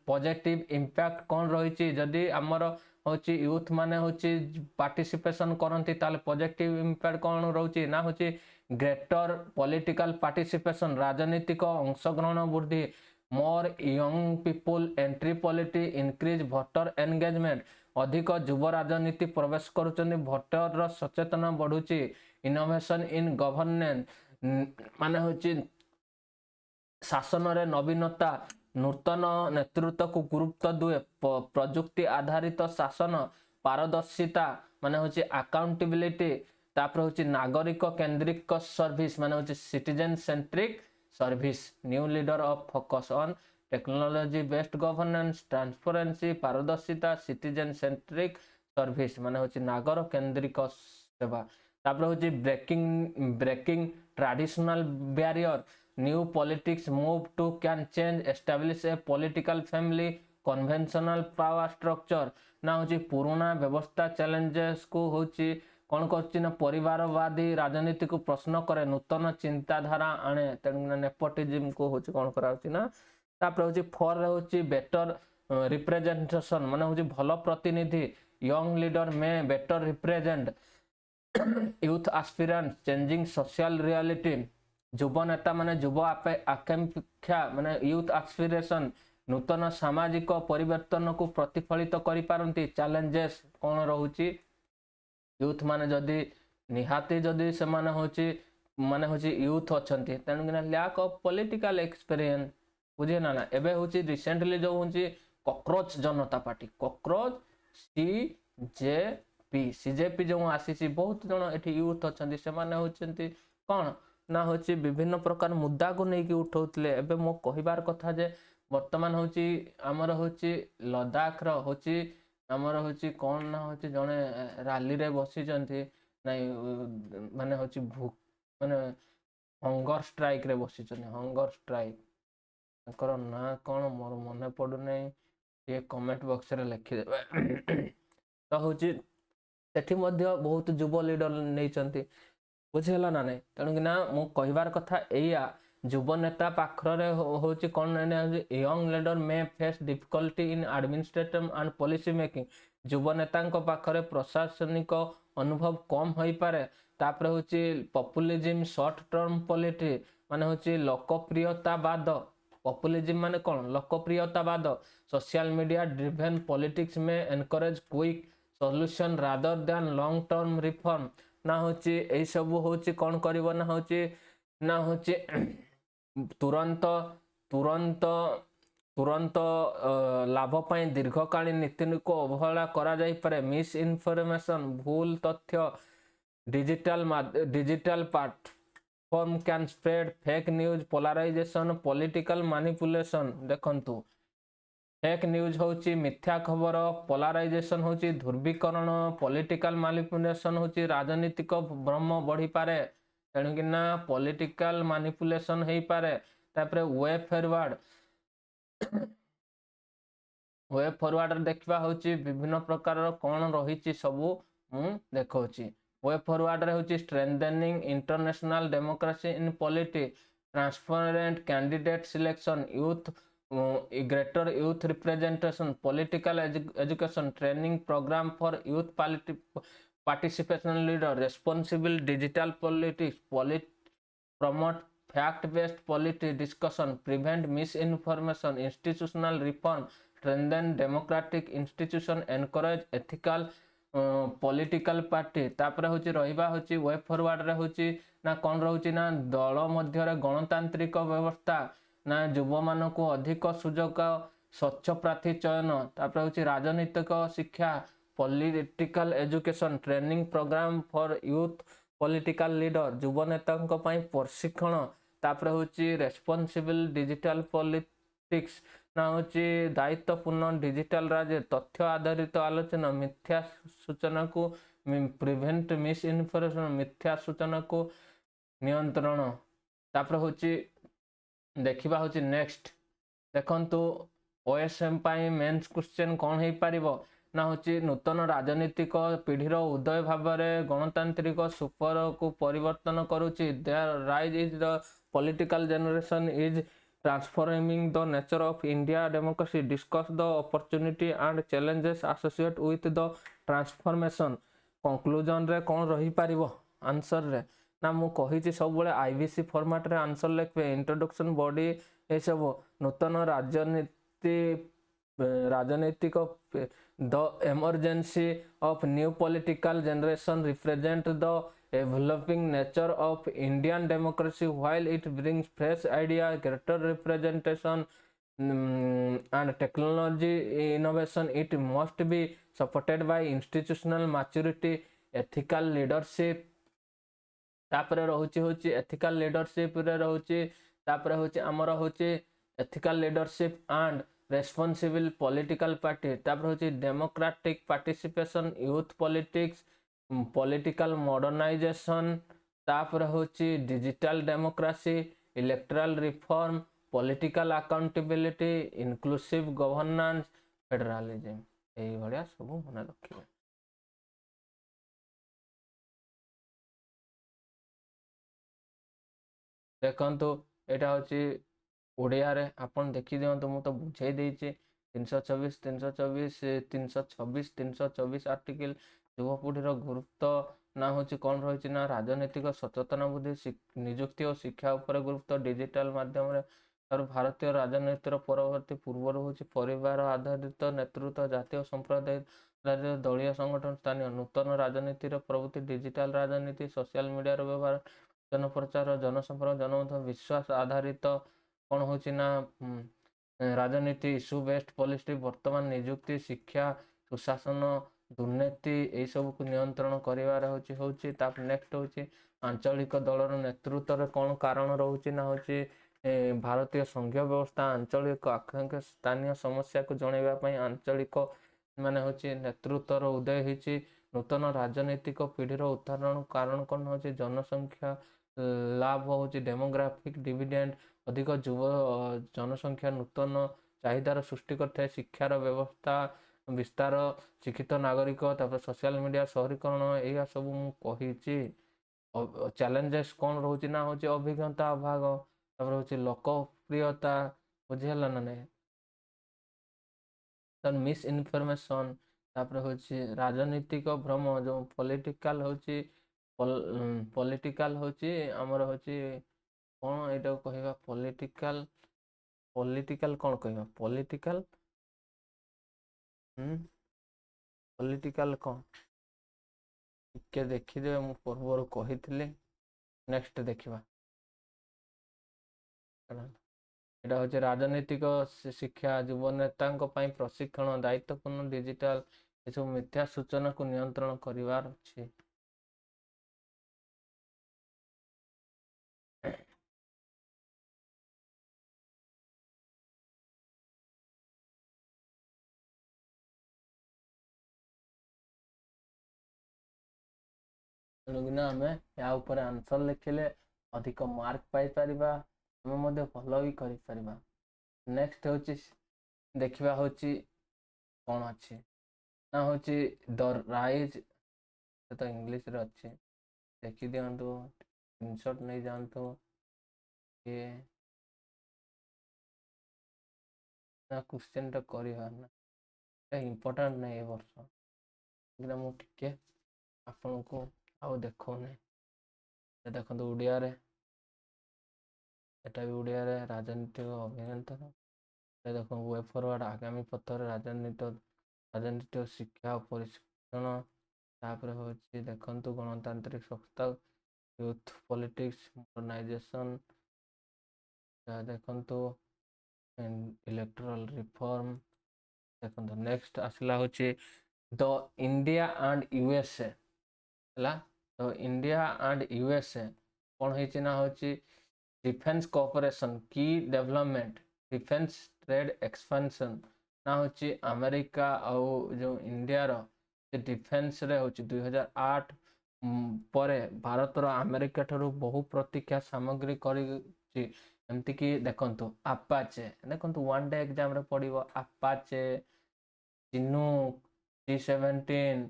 पॉजिटिव इंपैक्ट कोन रहिची जदी हमर होची यूथ माने होची पार्टिसिपेशन करंती ताले पॉजिटिव इंपैक्ट कौन रोची ना होची ग्रेटर पॉलिटिकल पार्टिसिपेशन राजनीतिक अंशग्रहण वृद्धि मोर young people entry polity increase voter engagement अधिक युव राजनीति प्रवेश करुचंदी भोटर सचेतना बढ़ुची इनोवेशन इन गवर्नेंस माने होची शासन रे नवीनता नूतन नेतृत्व को गुरुत्व दुए प्रजुक्ति आधारित शासन पारदर्शिता माने होची अकाउंटेबिलिटी तापर होची नागरिक केंद्रिक सर्विस माने होची citizen centric service new leader of focus on technology based governance transparency पारदर्शिता सिटीजन सेंट्रिक सर्विस माने होची नागर केंद्रिक सेवा तापर होची breaking traditional barrier new politics move to can change establish a political family conventional power structure ना होची पुराना व्यवस्था चैलेंजेस को होची कौन करची ना परिवारवादी राजनीति को प्रश्न करे नूतन चिंताधारा आने तेणु नेपोटिज्म को होची कौन कराउची ना तापर होची फॉर होची बेटर रिप्रेजेंटेशन माने होची भलो प्रतिनिधि young leader may better represent youth aspirant changing social reality युव नेता माने युव आकांक्षा माने यूथ एस्पिरेशन नूतन सामाजिक परिवर्तन को प्रतिफलित करि पारंती चैलेंजेस कौन रहउची यूथ माने जदि निहाती जदि से माने होची यूथ अछंती तेणु लैक ऑफ पॉलिटिकल एक्सपीरियंस बुझे ना एबे होची रिसेंटली जो होची कॉकरोच जनता पार्टी कॉकरोच सीजेपी जो आसी बहुत जन एठी यूथ अछंती से माने होचंती कोन ना होची विभिन्न प्रकार मुद्दा को नहीं कि उठाउतले एबे मो कहिबार कथा जे वर्तमान होची हमर होची लद्दाख रो होची हमर होची कोन ना होची जने रैली रे बसी जंती नहीं माने होची भूख माने हंगर स्ट्राइक रे बसी जने हंगर स्ट्राइक कर ना कोन मोर मने पडु नै ये कमेंट बॉक्स रे लिखि देबे तो होची सेठी मध्य बहुत युवा लीडर नै चंती बुझेला ना नहीं तेणु ना मु कहिबार कथा एया युव नेता पाखरे होची कोन young leader may face difficulty in administrative and policy making युव नेता पाखरे प्रशासनिक अनुभव कम होई पारे तापर होची पॉपुलिज्म शॉर्ट टर्म पॉलिटी माने होची लोकप्रियतावाद पॉपुलिज्म माने कोन लोकप्रियतावाद सोशल मीडिया ड्रिवन पॉलिटिक्स में encourage quick solution rather than long term reform ना होची ए सब होची कोन करिवो ना होची तुरंत तुरंत तुरंत लाभ पाई दीर्घकालीन नीति को अवहेला करा जाई पारे मिस इनफॉरमेशन भूल तथ्य digital platform can spread fake news polarisation political manipulation देखंतु फेक न्यूज होची मिथ्या खबर पोलराइजेशन होची ध्रुवीकरण पॉलिटिकल मैनिपुलेशन होची राजनीतिक भ्रम बढ़ी पारे तेणु कि ना पॉलिटिकल मैनिपुलेशन हो पारे तापर वे फॉरवर्ड देखा होची विभिन्न प्रकार कौन रही सबू देखौची वे फॉरवर्ड रे होची strengthening international democracy in polity transparent candidate selection youth greater youth representation political education training programme for youth participation leader responsible digital politics promote fact based policy discussion prevent misinformation institutional reform strengthen democratic institution encourage ethical political party तापर होची रहिबा होची way forward रे होची ना कोन रहउची ना दल मध्य रे गणतांत्रिक व्यवस्था ना युवा मान को अधिक सुजोग स्वच्छ प्रार्थी चयन तापर होची राजनीतिक शिक्षा political education training programme for youth political leader युव नेता प्रशिक्षण तापर होची रेस्पॉन्सिबल डिजिटल पॉलिटिक्स ना होची दायित्वपूर्ण डिजिटल राज्य तथ्य आधारित आलोचना मिथ्या सूचना को प्रिवेंट मिस इनफॉरमेशन मिथ्या सूचना को नियंत्रण तापर होची देखिबा होची नेक्स्ट देखंतु ओएसएम पाई मेंस क्वेश्चन कोन हे पारिबो ना होची नूतन राजनीतिक पीढ़ीर उदय भाव में गणतांत्रिक सुपर को परिवर्तन करुची their rise is the political generation is transforming the nature of India democracy, discuss the opportunity and challenges associated with the transformation. Conclusion रे कौन रही पारिबो आंसर रे ना मु कहिछि सब बेले आईबीसी फॉर्मेट रे आंसर लिखबे इंट्रोडक्शन बॉडी ए सब नूतन राजनीतिक the emergency of new political generation represent the evolving nature of Indian democracy while it brings fresh ideas, greater representation and technology innovation. It must be supported by institutional maturity, ethical leadership. तापर रोचे होची ethical leadership रे रोचे तापर होची हमर होची ethical leadership and responsible political party तापर होची democratic participation youth politics political modernisation तापर होची digital democracy electoral reform political accountability inclusive governance federalism एई भलिया सब मन रखिबे देखो यहाँ हूँ ओडिया रे आपन देखी दिंतु मुझे तो बुझे देती 324 324 326 324 आर्टिकल युवपीढ़ीर गुरुत्व ना हूँ कौन रही ना राजनीतिक सचेतना बुद्धि निजुक्ति और शिक्षा उपर गुरुत्व डिजिटल माध्यम भारतीय राजनीतिर परवर्ती पूर्व हूँ परिवार आधारित नेतृत्व जातीय संप्रदाय दलीय संगठन स्थानीय नूतन राजनीतिर प्रवृत्ति डिजिटल राजनीति सोशल मीडिया व्यवहार जनप्रचार जनसंपर्क जनमत विश्वास आधारित कौन हूँ ना राजनीति इश्यू बेस्ड पॉलिसी वर्तमान निजुक्ति शिक्षा सुशासन दुर्नीति यही सब को नियंत्रण कर नेक्स्ट हूँ आंचलिक दलर नेतृत्व कौन कारण रोचे ना हूँ भारतीय संघीय व्यवस्था आंचलिक आकांक्षा स्थानीय समस्या को जनवाई आंचलिक माने हूँ नेतृत्वर उदय होती नूतन राजनीतिक पीढ़ीर उत्थान कारण कौन हूँ जनसंख्या लाभ हूँ डेमोग्राफिक डिविडेंड अधिक युव जनसंख्या नूतन चाहिदार सृष्टि करते शिक्षार व्यवस्था विस्तार शिक्षित नागरिक तापर सोशल मीडिया शहरीकरण यह सब मुझे चैलेंजेस कौन रोचे ना हूँ अभिज्ञता अभाव तापर हूँ लोकप्रियता बुझेगा ना नहीं मिस इनफॉरमेशन तापर हूँ राजनीतिक भ्रम जो पॉलिटिकल हूँ पॉलिटिकल हूँ आमर हूँ कौन यहाँ कहवा पॉलिटिकल पॉलिटिकल कौन कहवा पॉलिटिकल पॉलिटिकल कौन टिके देखिदे मु पूर्व कही नेक्स्ट देखा यहाँ हूँ राजनीतिक शिक्षा युव नेता प्रशिक्षण दायित्वपूर्ण डिजिटल ये सब मिथ्या सूचना को नियंत्रण करिवार अछि तेणुकिना आम या ऊपर आंसर लिखिले अधिक मार्क पाई परिबा आम भल भी कर नेक्स्ट हूँ देखा हूँ कौन अच्छी ना हूँ द राइज तो इंग्लिश रे अच्छे देखी दिंतु स्क्रीनशॉट नहीं जातु ये ना क्वेश्चन टा कर इम्पोर्टाट नहीं वर्ष मुझे आपण को आउ देखने देखो ओडिया रे एटा भी ओडिया रे राजनीतिक अभियंता देखो वे फरवर्ड आगामी पथर राजनीतिक शिक्षा और प्रशिक्षण तापर हूँ देखु गणतांत्रिक संस्था यूथ पॉलिटिक्स मॉडर्नाइजेशन देखु इलेक्टोरल रिफॉर्म देखो नेक्स्ट आसला हूँ द इंडिया एंड यूएसए तो इंडिया एंड यूएसए कौन होना हूँ डिफेन्स कोऑपरेशन की डेवलपमेंट डिफेन्स ट्रेड एक्सपेंशन ना हूँ अमेरिका आउ जो इंडिया रो डिफेन्स रे हूँ 2008 परे भारत अमेरिका ठारू बहु प्रतीक्षा सामग्री करमती कि देखु आपाचे देखु वन डे एग्जाम रे पड़ो आपाचे Chinook C-17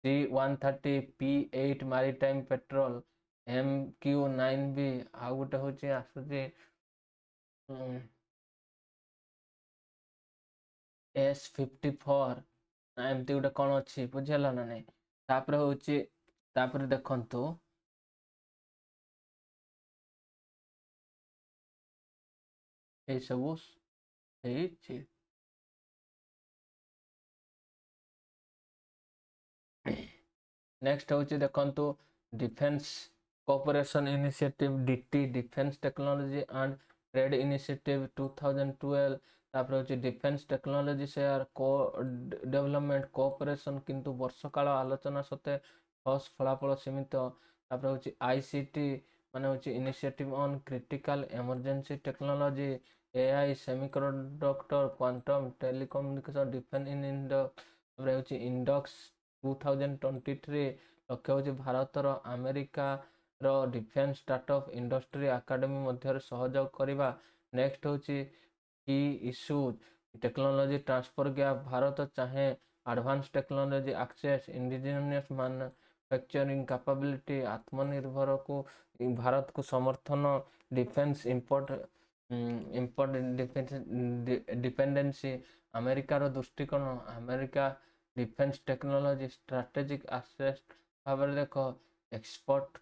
C-130 P-8 maritime petrol MQ-9B आउ गोटे हूँ आसूची S54 ଏମିତି ଗୋଟେ କ'ଣ ଅଛି ବୁଝିହେଲା ନା ନାଇଁ। ତାପରେ ହଉଛି ତାପରେ ଦେଖନ୍ତୁ ଏଇସବୁ ହେଇଛି। ନେକ୍ସଟ ହଉଛି ଦେଖନ୍ତୁ defence cooperation initiative DT defence technology and trade initiative 2012। ତାପରେ ହଉଛି ଡିଫେନ୍ସ ଟେକ୍ନୋଲୋଜି ସେୟାର କୋ ଡେଭଲପମେଣ୍ଟ କୋଅପରେସନ କିନ୍ତୁ ବର୍ଷ କାଳ ଆଲୋଚନା ସତ୍ତ୍ୱେ ଠୋସ୍ ଫଳାଫଳ ସୀମିତ। ତାପରେ ହଉଛି ଆଇସିଟି ମାନେ ହଉଛି initiative on critical emergency technology AI semiconductor quantum telecommunication defence in ତାପରେ ହଉଛି ଇଣ୍ଡକ୍ସ 2023 ଲକ୍ଷ୍ୟ ହେଉଛି ଭାରତର ଆମେରିକାର ଡିଫେନ୍ସ ଷ୍ଟାର୍ଟଅପ୍ ଇଣ୍ଡଷ୍ଟ୍ରି ଏକାଡେମୀ ମଧ୍ୟରେ ସହଯୋଗ କରିବା। ନେକ୍ସଟ ହେଉଛି କି issue technology transfer gap Bharat चाहे advance technology access indigenous manufacturing capability Aatmanirbhar को भारत को समर्थन डिफेंस इंपोर्ट डिपेंडेंसी अमेरिकार दृष्टिकोण America defence technology strategic access भाव देख export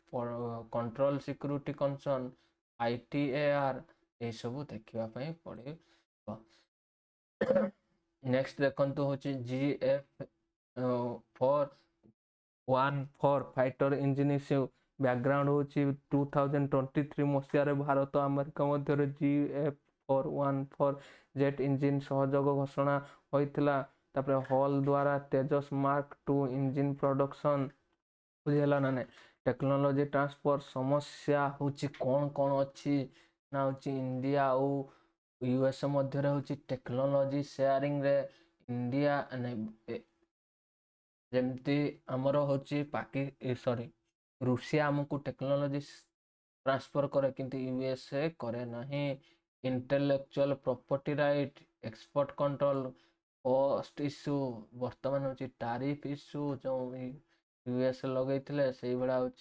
control security concern ITAR ये सब देखापी पड़े। नेक्स्ट देखते हूँ GF-14 फाइटर इंजिन बैकग्राउंड हूँ 2023 मसीह भारत अमेरिका मध्य GF-14 जेट इंजिन सहयोग घोषणा होता। हॉल द्वारा तेजस मार्क 2 इंजिन प्रोडक्शन बुझेगा ना नहीं। टेक्नोलॉजी ट्रांसफर समस्या हूँ कौन कौन अच्छी ना हूँ इंडिया और यूएसए मध्य हूँ टेक्नोलॉजी शेयरिंग रे इंडिया जमती आमर हूँ सॉरी रूसिया आमको टेक्नोलॉजी ट्रांसफर करे किंतु यूएसए करे नहीं। Intellectual property right export control cost issue वर्तमान हूँ टैरिफ इश्यू जो यूएसए लगे से भाया हूँ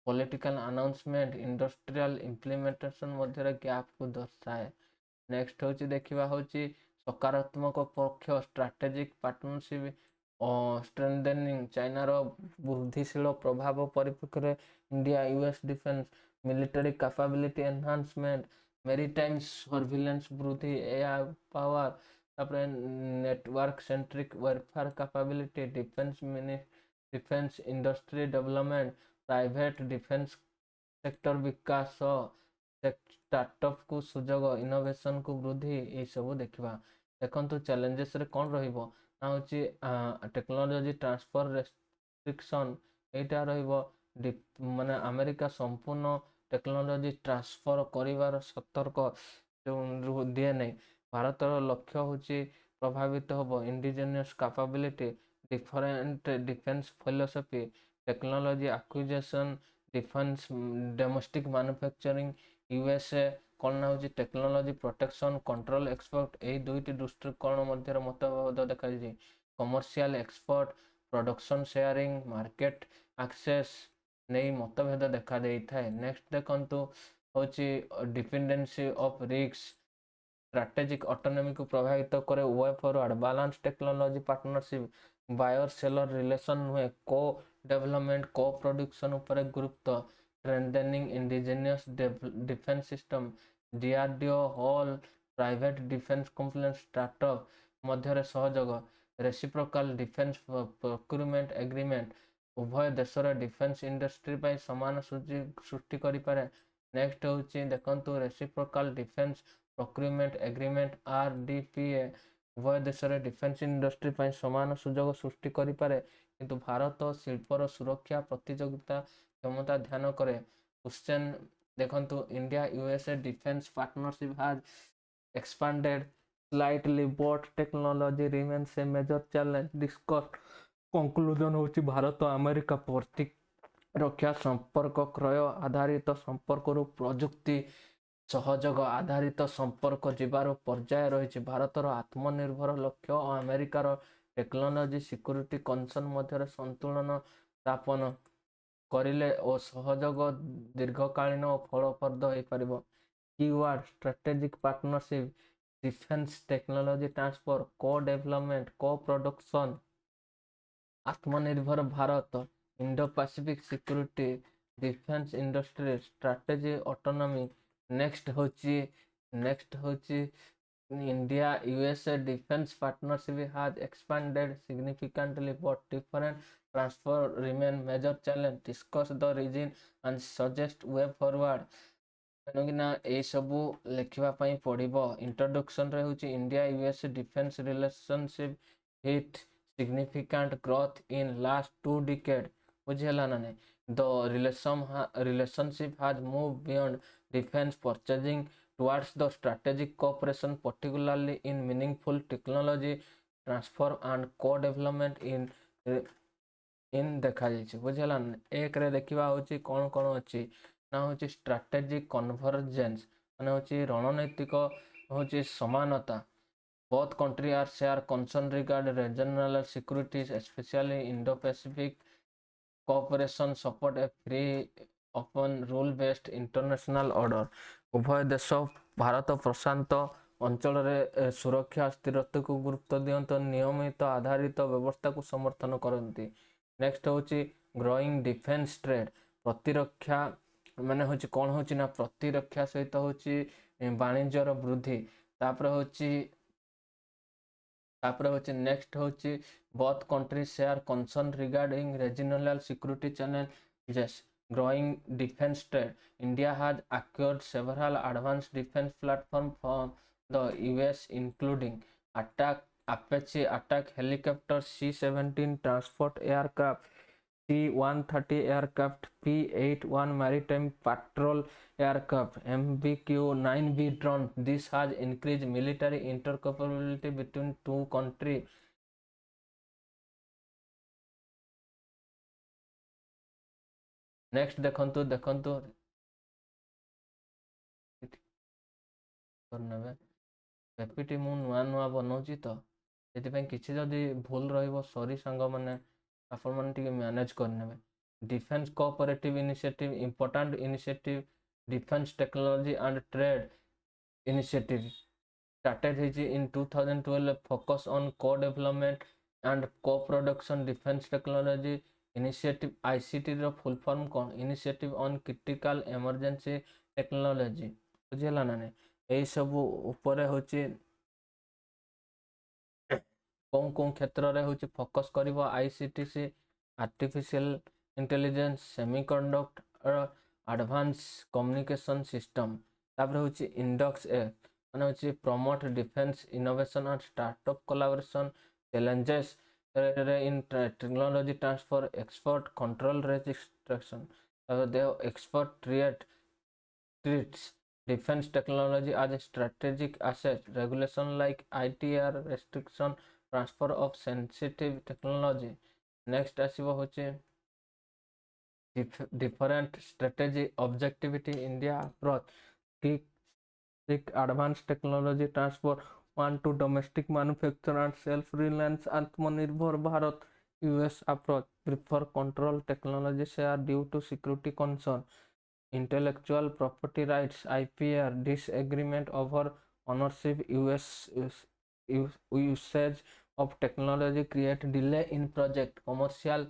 पॉलिटिकल अनाउंसमेंट इंडस्ट्रियल इम्प्लीमेंटेशन मध्य गैप को दर्शाए। नेक्स्ट हूँ देखा हूँ सकारात्मक पक्ष स्ट्रैटेजिक पार्टनरशिप स्ट्रेंथेनिंग चाइनार वृद्धिशील प्रभाव परिप्रेक्षी India US defence military capability enhancement maritime surveillance वृद्धि एआई पावर तापर network centric warfare capability defence industry development private defence sector विकास स्टार्टअप को सुजोग इनोवेशन को वृद्धि ये सब देखा। देखो चैलेंजेस रे कौन रहिबो ना होची टेक्नोलॉजी ट्रांसफर रेस्ट्रिक्शन एटा रहिबो माने अमेरिका संपूर्ण टेक्नोलॉजी ट्रांसफर करिवार सतर्क दिए नहीं। भारतर लक्ष्य होची प्रभावित होबो indigenous capability different defence philosophy technology acquisition defence domestic manufacturing USA कौन ना हूँ टेक्नोलॉजी प्रोटेक्शन कंट्रोल एक्सपोर्ट यही दुईटी दृष्टिकोण मध्य मतभेद देखा commercial export production sharing market access नहीं मतभेद देखा देता। नेक्स्ट देखंतु हूँ dependency of risk strategic autonomy को प्रभावित करे way forward balance technology partnership buyer seller relation हुए को डेवलपमेंट को प्रोडक्शन उपर गुरुत्व strengthening indigenous defence system DRDO HAL private defence company startup मध्य सहयोग रेसिप्रोकाल डिफेंस प्रोक्यूरमेंट एग्रीमेंट उभय देशर डिफेंस इंडस्ट्री समान सृष्टि करें। नेक्स्ट हूँ देखो रेसिप्रोकाल डिफेंस प्रोक्यूरमेंट एग्रीमेंट आरडीपीए उभय देश डिफेंस इंडस्ट्री समान सुजोग सृष्टि करें किंतु भारत शिल्पर सुरक्षा प्रतियोगिता क्षमता ध्यान करे। क्वेश्चन देखंतु India USA defence partnership has expanded slightly both technology remains a major challenge discuss conclusion होची भारत अमेरिका प्रतिरक्षा संपर्क क्रय आधारित संपर्क प्रजुक्ति सहयोग आधारित संपर्क जीवार पर्याय रही भारतर आत्मनिर्भर लक्ष्य और अमेरिकार टेक्नोलॉजी सिक्योरिटी कंसर्न मध्य संतुलन स्थापन करिले और सहयोग दीर्घकालीन और फलप्रद हो पारिबो। Keyword strategic partnership, defence technology transfer, co development, co production, Aatmanirbhar Bharat, Indo Pacific security, defence industry, strategy autonomy. Next होची India USA defense partnership has expanded significantly, but different transfer remain major challenge. Discuss the reason and suggest way forward. ତେଣୁକିନା ଏଇସବୁ ଲେଖିବା ପାଇଁ ପଡ଼ିବ। ଇଣ୍ଟ୍ରୋଡକ୍ସନରେ ହେଉଛି India US defence relationship hit significant growth in last 2 decades. ବୁଝିହେଲା ନା ନାହିଁ? The relationship has moved beyond defense purchasing towards the strategic cooperation, particularly in meaningful technology transfer and co-development in ଦେଖାଯାଇଛି। ବୁଝିହେଲା ନା? ଏକରେ ଦେଖିବା ହେଉଛି କ'ଣ କ'ଣ ଅଛି ନା ହେଉଛି ଷ୍ଟ୍ରାଟେଜିକ୍ କନଭର୍ଜେନ୍ସ, ମାନେ ହେଉଛି ରଣନୈତିକ ହେଉଛି ସମାନତା। Both countries are share concern regarding regional security, especially Indo-Pacific cooperation, support a free, open, rule-based international order. ଉଭୟ ଦେଶ ଭାରତ ପ୍ରଶାନ୍ତ ଅଞ୍ଚଳରେ ସୁରକ୍ଷା ସ୍ଥିରତାକୁ ଗୁରୁତ୍ୱ ଦିଅନ୍ତି, ନିୟମିତ ଆଧାରିତ ବ୍ୟବସ୍ଥାକୁ ସମର୍ଥନ କରନ୍ତି। ନେକ୍ସଟ ହେଉଛି ଗ୍ରୋଇଂ ଡିଫେନ୍ସ ଟ୍ରେଡ୍, ପ୍ରତିରକ୍ଷା ମାନେ ହେଉଛି କ'ଣ ହେଉଛି ନା ପ୍ରତିରକ୍ଷା ସହିତ ହେଉଛି ବାଣିଜ୍ୟର ବୃଦ୍ଧି। ତାପରେ ହେଉଛି ନେକ୍ସଟ ହେଉଛି both countries share concern regarding regional security challenges, growing defense trade. India has acquired several advanced defense platforms from the US, including Apache attack helicopter, C-17 transport aircraft, C-130 aircraft, P-81 maritime patrol aircraft, MBQ-9B drone. This has increased military interoperability between two countries. Next देखंतु पेपिटी मु नुआ बनाऊँगी तो से किसी जदि भूल रही सॉरी सांग मैंने आपण मैंने मैनेज करने। Defence cooperative initiative, important initiative, defence technology and trade initiative started in 2012, focus on co-development and co-production, defense technology initiative, ICT ର full form କ'ଣ? Initiative on critical emergency technology। ବୁଝିହେଲା ନା ନାହିଁ? ଏଇ ସବୁ ଉପରେ ହେଉଛି କେଉଁ କ୍ଷେତ୍ରରେ ହେଉଛି ଫୋକସ୍ କରିବ? ICTC, artificial intelligence, semiconductor, advance communication system. ତାପରେ ହେଉଛି ଇଣ୍ଡକ୍ସ ଏ ମାନେ ହେଉଛି promote defence innovation and startup collaboration, challenges in technology transfer, export control restriction. They export treats defense technology as a strategic asset, regulation like ITR, restriction transfer of sensitive technology. Next ଆସିବ ହେଉଛି different strategy objectivity, India approach, seek advanced technology transfer, want to domestic manufacture and self-reliance, Atmanirbhar Bharat. US approach, prefer control technology share due to security concern, intellectual property rights, IPR, disagreement over ownership, usage of technology create delay in project, commercial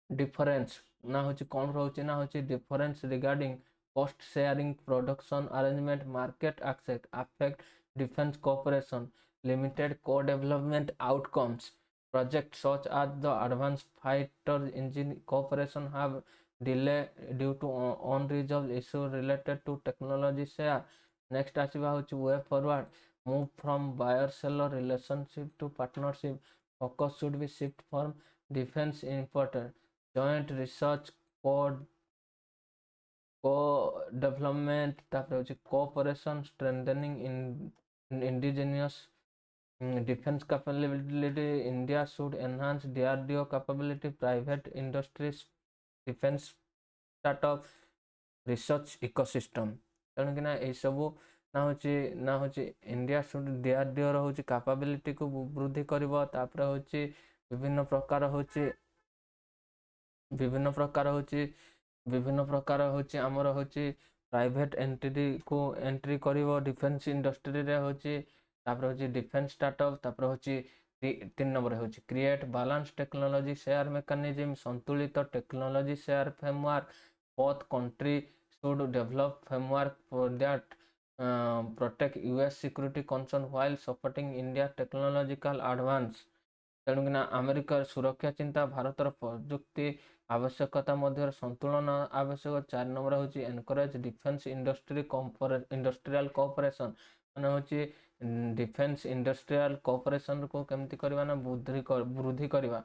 difference ना होची कौन रहुची ना होची difference regarding cost sharing, production arrangement, market access, affect defense cooperation, limited co-development outcomes. Projects such as the advanced fighter engine cooperation have delay due to unresolved issues related to technology share. Next ଆସିବା ହେଉଛି way forward, move from buyer-seller relationship to partnership. Focus should be shift from defense importer, joint research, co-development, ତାପରେ ହେଉଛି cooperation, strengthening indigenous defense capability. India should enhance DRDO capability, private industries, defense startup, research ecosystem। ତେଣୁକିନା ଏଇସବୁ ନା ହେଉଛି India should DRDO ର ହେଉଛି କାପାବିଲିଟିକୁ ବୃଦ୍ଧି କରିବ। ତାପରେ ହେଉଛି ବିଭିନ୍ନ ପ୍ରକାର ହେଉଛି ଆମର ହେଉଛି प्राइवेट एंट्री को एंट्री करिवो डिफेंस इंडस्ट्री रे होची तापर होची डिफेंस स्टार्टअप तापर होची 3 नंबर होची create balance technology share mechanism संतुलित technology share framework both country should develop framework for that protect US security concern while supporting India technological advance ତେଣୁକିନା ଆମେରିକାର ସୁରକ୍ଷା ଚିନ୍ତା ଭାରତର ପ୍ରଯୁକ୍ତି ଆବଶ୍ୟକତା ମଧ୍ୟରେ ସନ୍ତୁଳନ ଆବଶ୍ୟକ 4 ନମ୍ବର ହେଉଛି ଏନକରେଜ ଡିଫେନ୍ସ ଇଣ୍ଡଷ୍ଟ୍ରିଆଲ କୋଅପରେସନ ମାନେ ହେଉଛି ଡିଫେନ୍ସ ଇଣ୍ଡଷ୍ଟ୍ରିଆଲ କୋଅପରେସନକୁ କେମିତି କରିବା ନା ବୃଦ୍ଧି କରିବା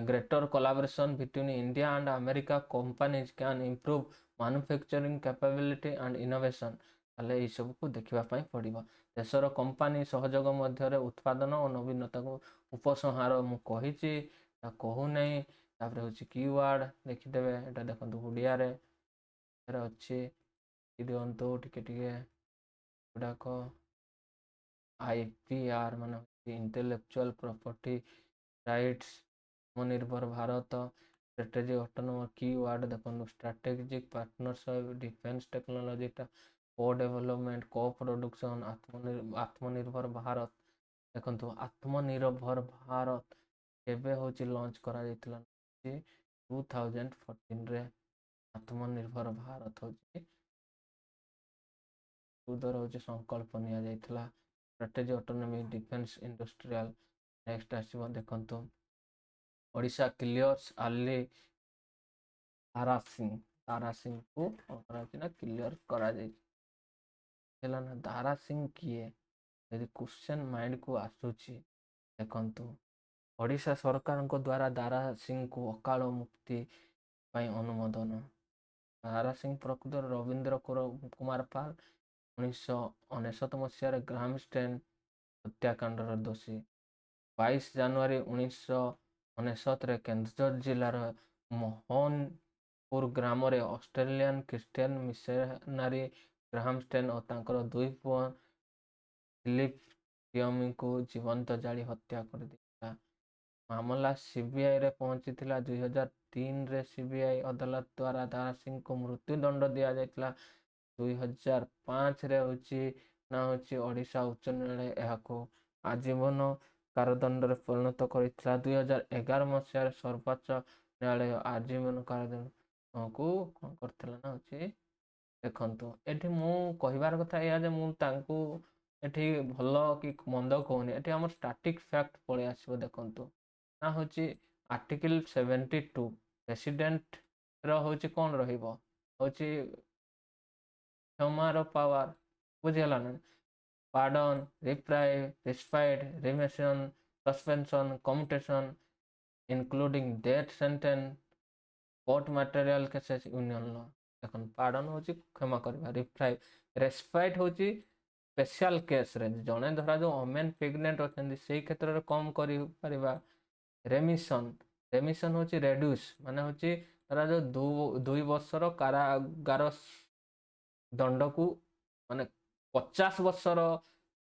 greater collaboration between India and America companies can improve manufacturing capability and innovation ତାହେଲେ ଏଇ ସବୁକୁ ଦେଖିବା ପାଇଁ ପଡ଼ିବ ଦେଶର କମ୍ପାନୀ ସହଯୋଗ ମଧ୍ୟରେ ଉତ୍ପାଦନ ଓ ନବୀନତାକୁ ଉପସଂହାର ମୁଁ କହିଛି ତା କହୁନାହିଁ ତାପରେ ହେଉଛି କିୱାର୍ଡ ଦେଖିଦେବେ ଏଟା ଦେଖନ୍ତୁ ଓଡ଼ିଆରେ ଅଛି ଦିଅନ୍ତୁ ଟିକେ ଗୁଡ଼ାକ IPR ମାନେ ଇଣ୍ଟେଲେକ୍ଚୁଆଲ ପ୍ରପର୍ଟି ରାଇଟ୍ସ आत्मनिर्भर भारत स्ट्रेटेजी ऑटोनोमस कीवर्ड देखो स्ट्रेटेजिक पार्टनरशिप डिफेंस टेक्नोलॉजी को development co production Aatmanirbhar Bharat देखो आत्मनिर्भर भारत केबे होची लॉन्च करा जायतिला 2014 रे आत्मनिर्भर भारत होची उदर होची संकल्प निया जायतिला strategy autonomy defence industrial next आसीबो देखंतु ओडिशा क्लियर्स आर्ली तारा सिंह को क्लियर करा ना तारा सिंह किए यदि क्वेश्चन माइंड को आसुची देखंतु ओडिशा सरकार को द्वारा दारा सिंह को अकाल मुक्ति पाई अनुमोदन दारा सिंह प्रकृत रविंद्र कुमार पाल 1999 मसीह ग्रामस्टेन हत्याकांड दोषी 22 जनवरी 1999 केन्दुझर जिलार मोहनपुर ग्राम रे ऑस्ट्रेलियन क्रिश्चियन मिशनरी ग्राहमस्टेन और तांकर 2 पुआ फिलिप टियमी को जीवंत जाली हत्या कर दिया मामला सीबीआई रे पहुंची 2003 रे सीबीआई अदालत द्वारा दारा सिंह को मृत्युदंड दिया जायतिला 2005 रे होची ना होची ओडिशा उच्च न्यायालय एहाको आजीवन कारादंड परिणत कर 2011 मसीह सर्वोच्च न्यायालय आजीवन कारादंड को कौन करथिला ना होची देखंतु एठी मु कहिबार कथा या जे मु तांको एठी भलो कि मंद कहूनी एठी हमर स्टैटिक फैक्ट पळे आसीबो देखंतु ना होची आर्टिकल 72 प्रेसिडेंट रो होची कोन रहिबो होची क्षमार पावर बुझियला ना pardon, reprieve, respite, remission, suspension, commutation, including death sentence, court material cases, union law. देखो pardon होची क्षमा करबा reprieve, respite होची स्पेशल केस रे जणे धरा जो ओमेन प्रेग्नेंट अछंदी सेही क्षेत्र रे कम करि परिबा रेमिशन होची रेड्यूस माने होची धरा जो 2 वर्षर कारागार दंड को माने 50 वर्षर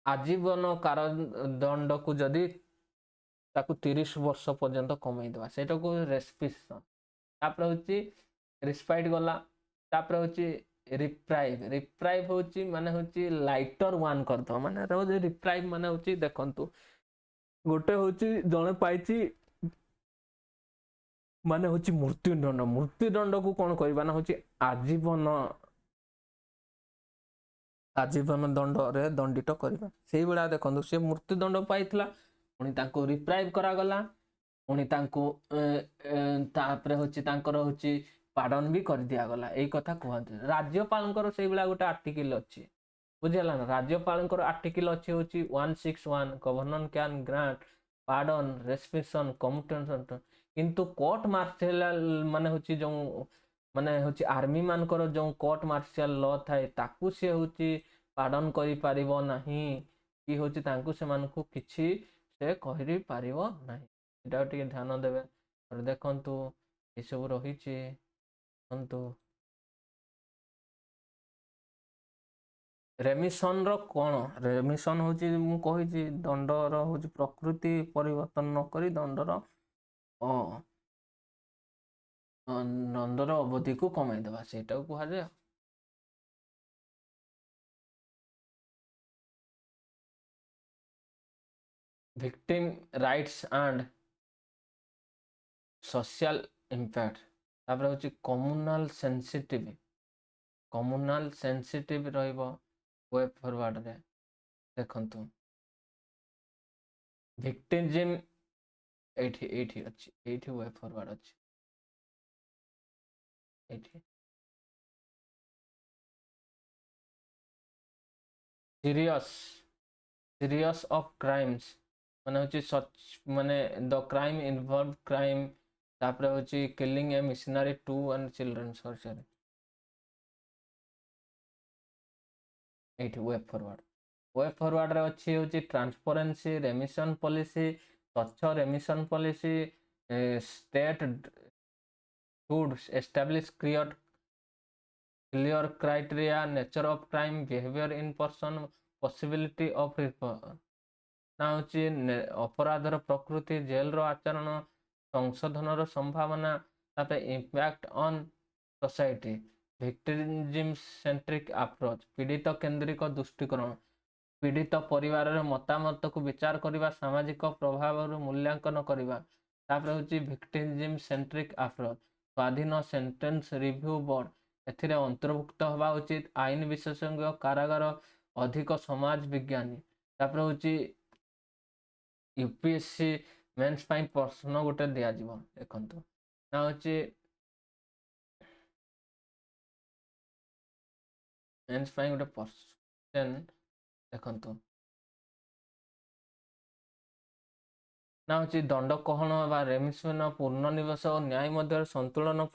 आजीवन कारादंड को जदि ताकू 30 वर्ष पर्यंत कमई देवा सेटा को रेस्पिशन तापर होची रिस्पाइट गला तापर होची रिप्राइव होची माने होची लाइटर वन करतो माने रोज रिप्राइव माने होची देखंतु गोटे होची जणे पाइची माने होची मृत्युदंड को कोन करबा ना होची आजीवन दंड रे दंडित करबा सेही बेला देखंतु से मृत्युदंड पाइतला पुनी तांको रिप्राइव करा गला पुनी तांको तापरे होची तांकर होची पार्डन भी कर दिया गला एई कथा कहंत राज्यपालंकर सेही बेला गोटे आर्टिकल अछि बुझियला ना राज्यपालंकर आर्टिकल अछि होची 161 governor can grant pardon restriction commutation किंतु कोर्ट मार्शल माने होची जो माने होची आर्मी मानकर जो कोर्ट मार्शल लॉ थाए ताकू से होची पार्डन करि पारिबो नाही कि होची तांकू से मानकू किछि से कहरि पारिबो नाही एटा टिके ध्यान देबे और देखंतु ए सब रहिछि देखंतु रेमिशन रो कोन रेमिशन होची मु कहिछि दंड रो होची प्रकृति परिवर्तन न करी दंड रो दंडर अवधि को कमाई देवा सेटा को कहा जाए victim rights and social impact तापर होची communal sensitive रहिबो वेब फॉरवर्ड रे देखंतु victim एठी अछि एठी वेब फॉरवर्ड अछि एठी serious of crimes माने होची सच माने द क्राइम इन्वॉल्व क्राइम तापर होची killing a missionary two and children sorry एठी वेब फॉरवर्ड रे अछि होची ट्रांसपेरेंसी रेमिशन पॉलिसी स्वच्छ remission policy state should establish clear criteria nature of crime behavior in person possibility of ना होची अपराधर प्रकृति जेल रो आचरण संशोधन संभावना तापर impact on society victim centric approach पीड़ित केंद्रिक दृष्टिकोण पीड़ित परिवार मतामत को विचार करने सामाजिक प्रभाव मूल्यांकन करने तापर होची विक्टिम सेंट्रिक अप्रोच स्वाधीन सेंटेंस रिव्यू बोर्ड एथिरे अंतर्भुक्त हवा उचित आईन विशेषज्ञ कारागार अधिक समाज विज्ञानी तापर होची यूपीएससी मेंस पाई प्रश्न गोटे दिया जीवो देखंतु ना होची मेंस पाई गोटे क्वेश्चन देखंतु ना होची दंड कहण बा रेमिशन पूर्ण निवेश और न्याय मध्य संतुलन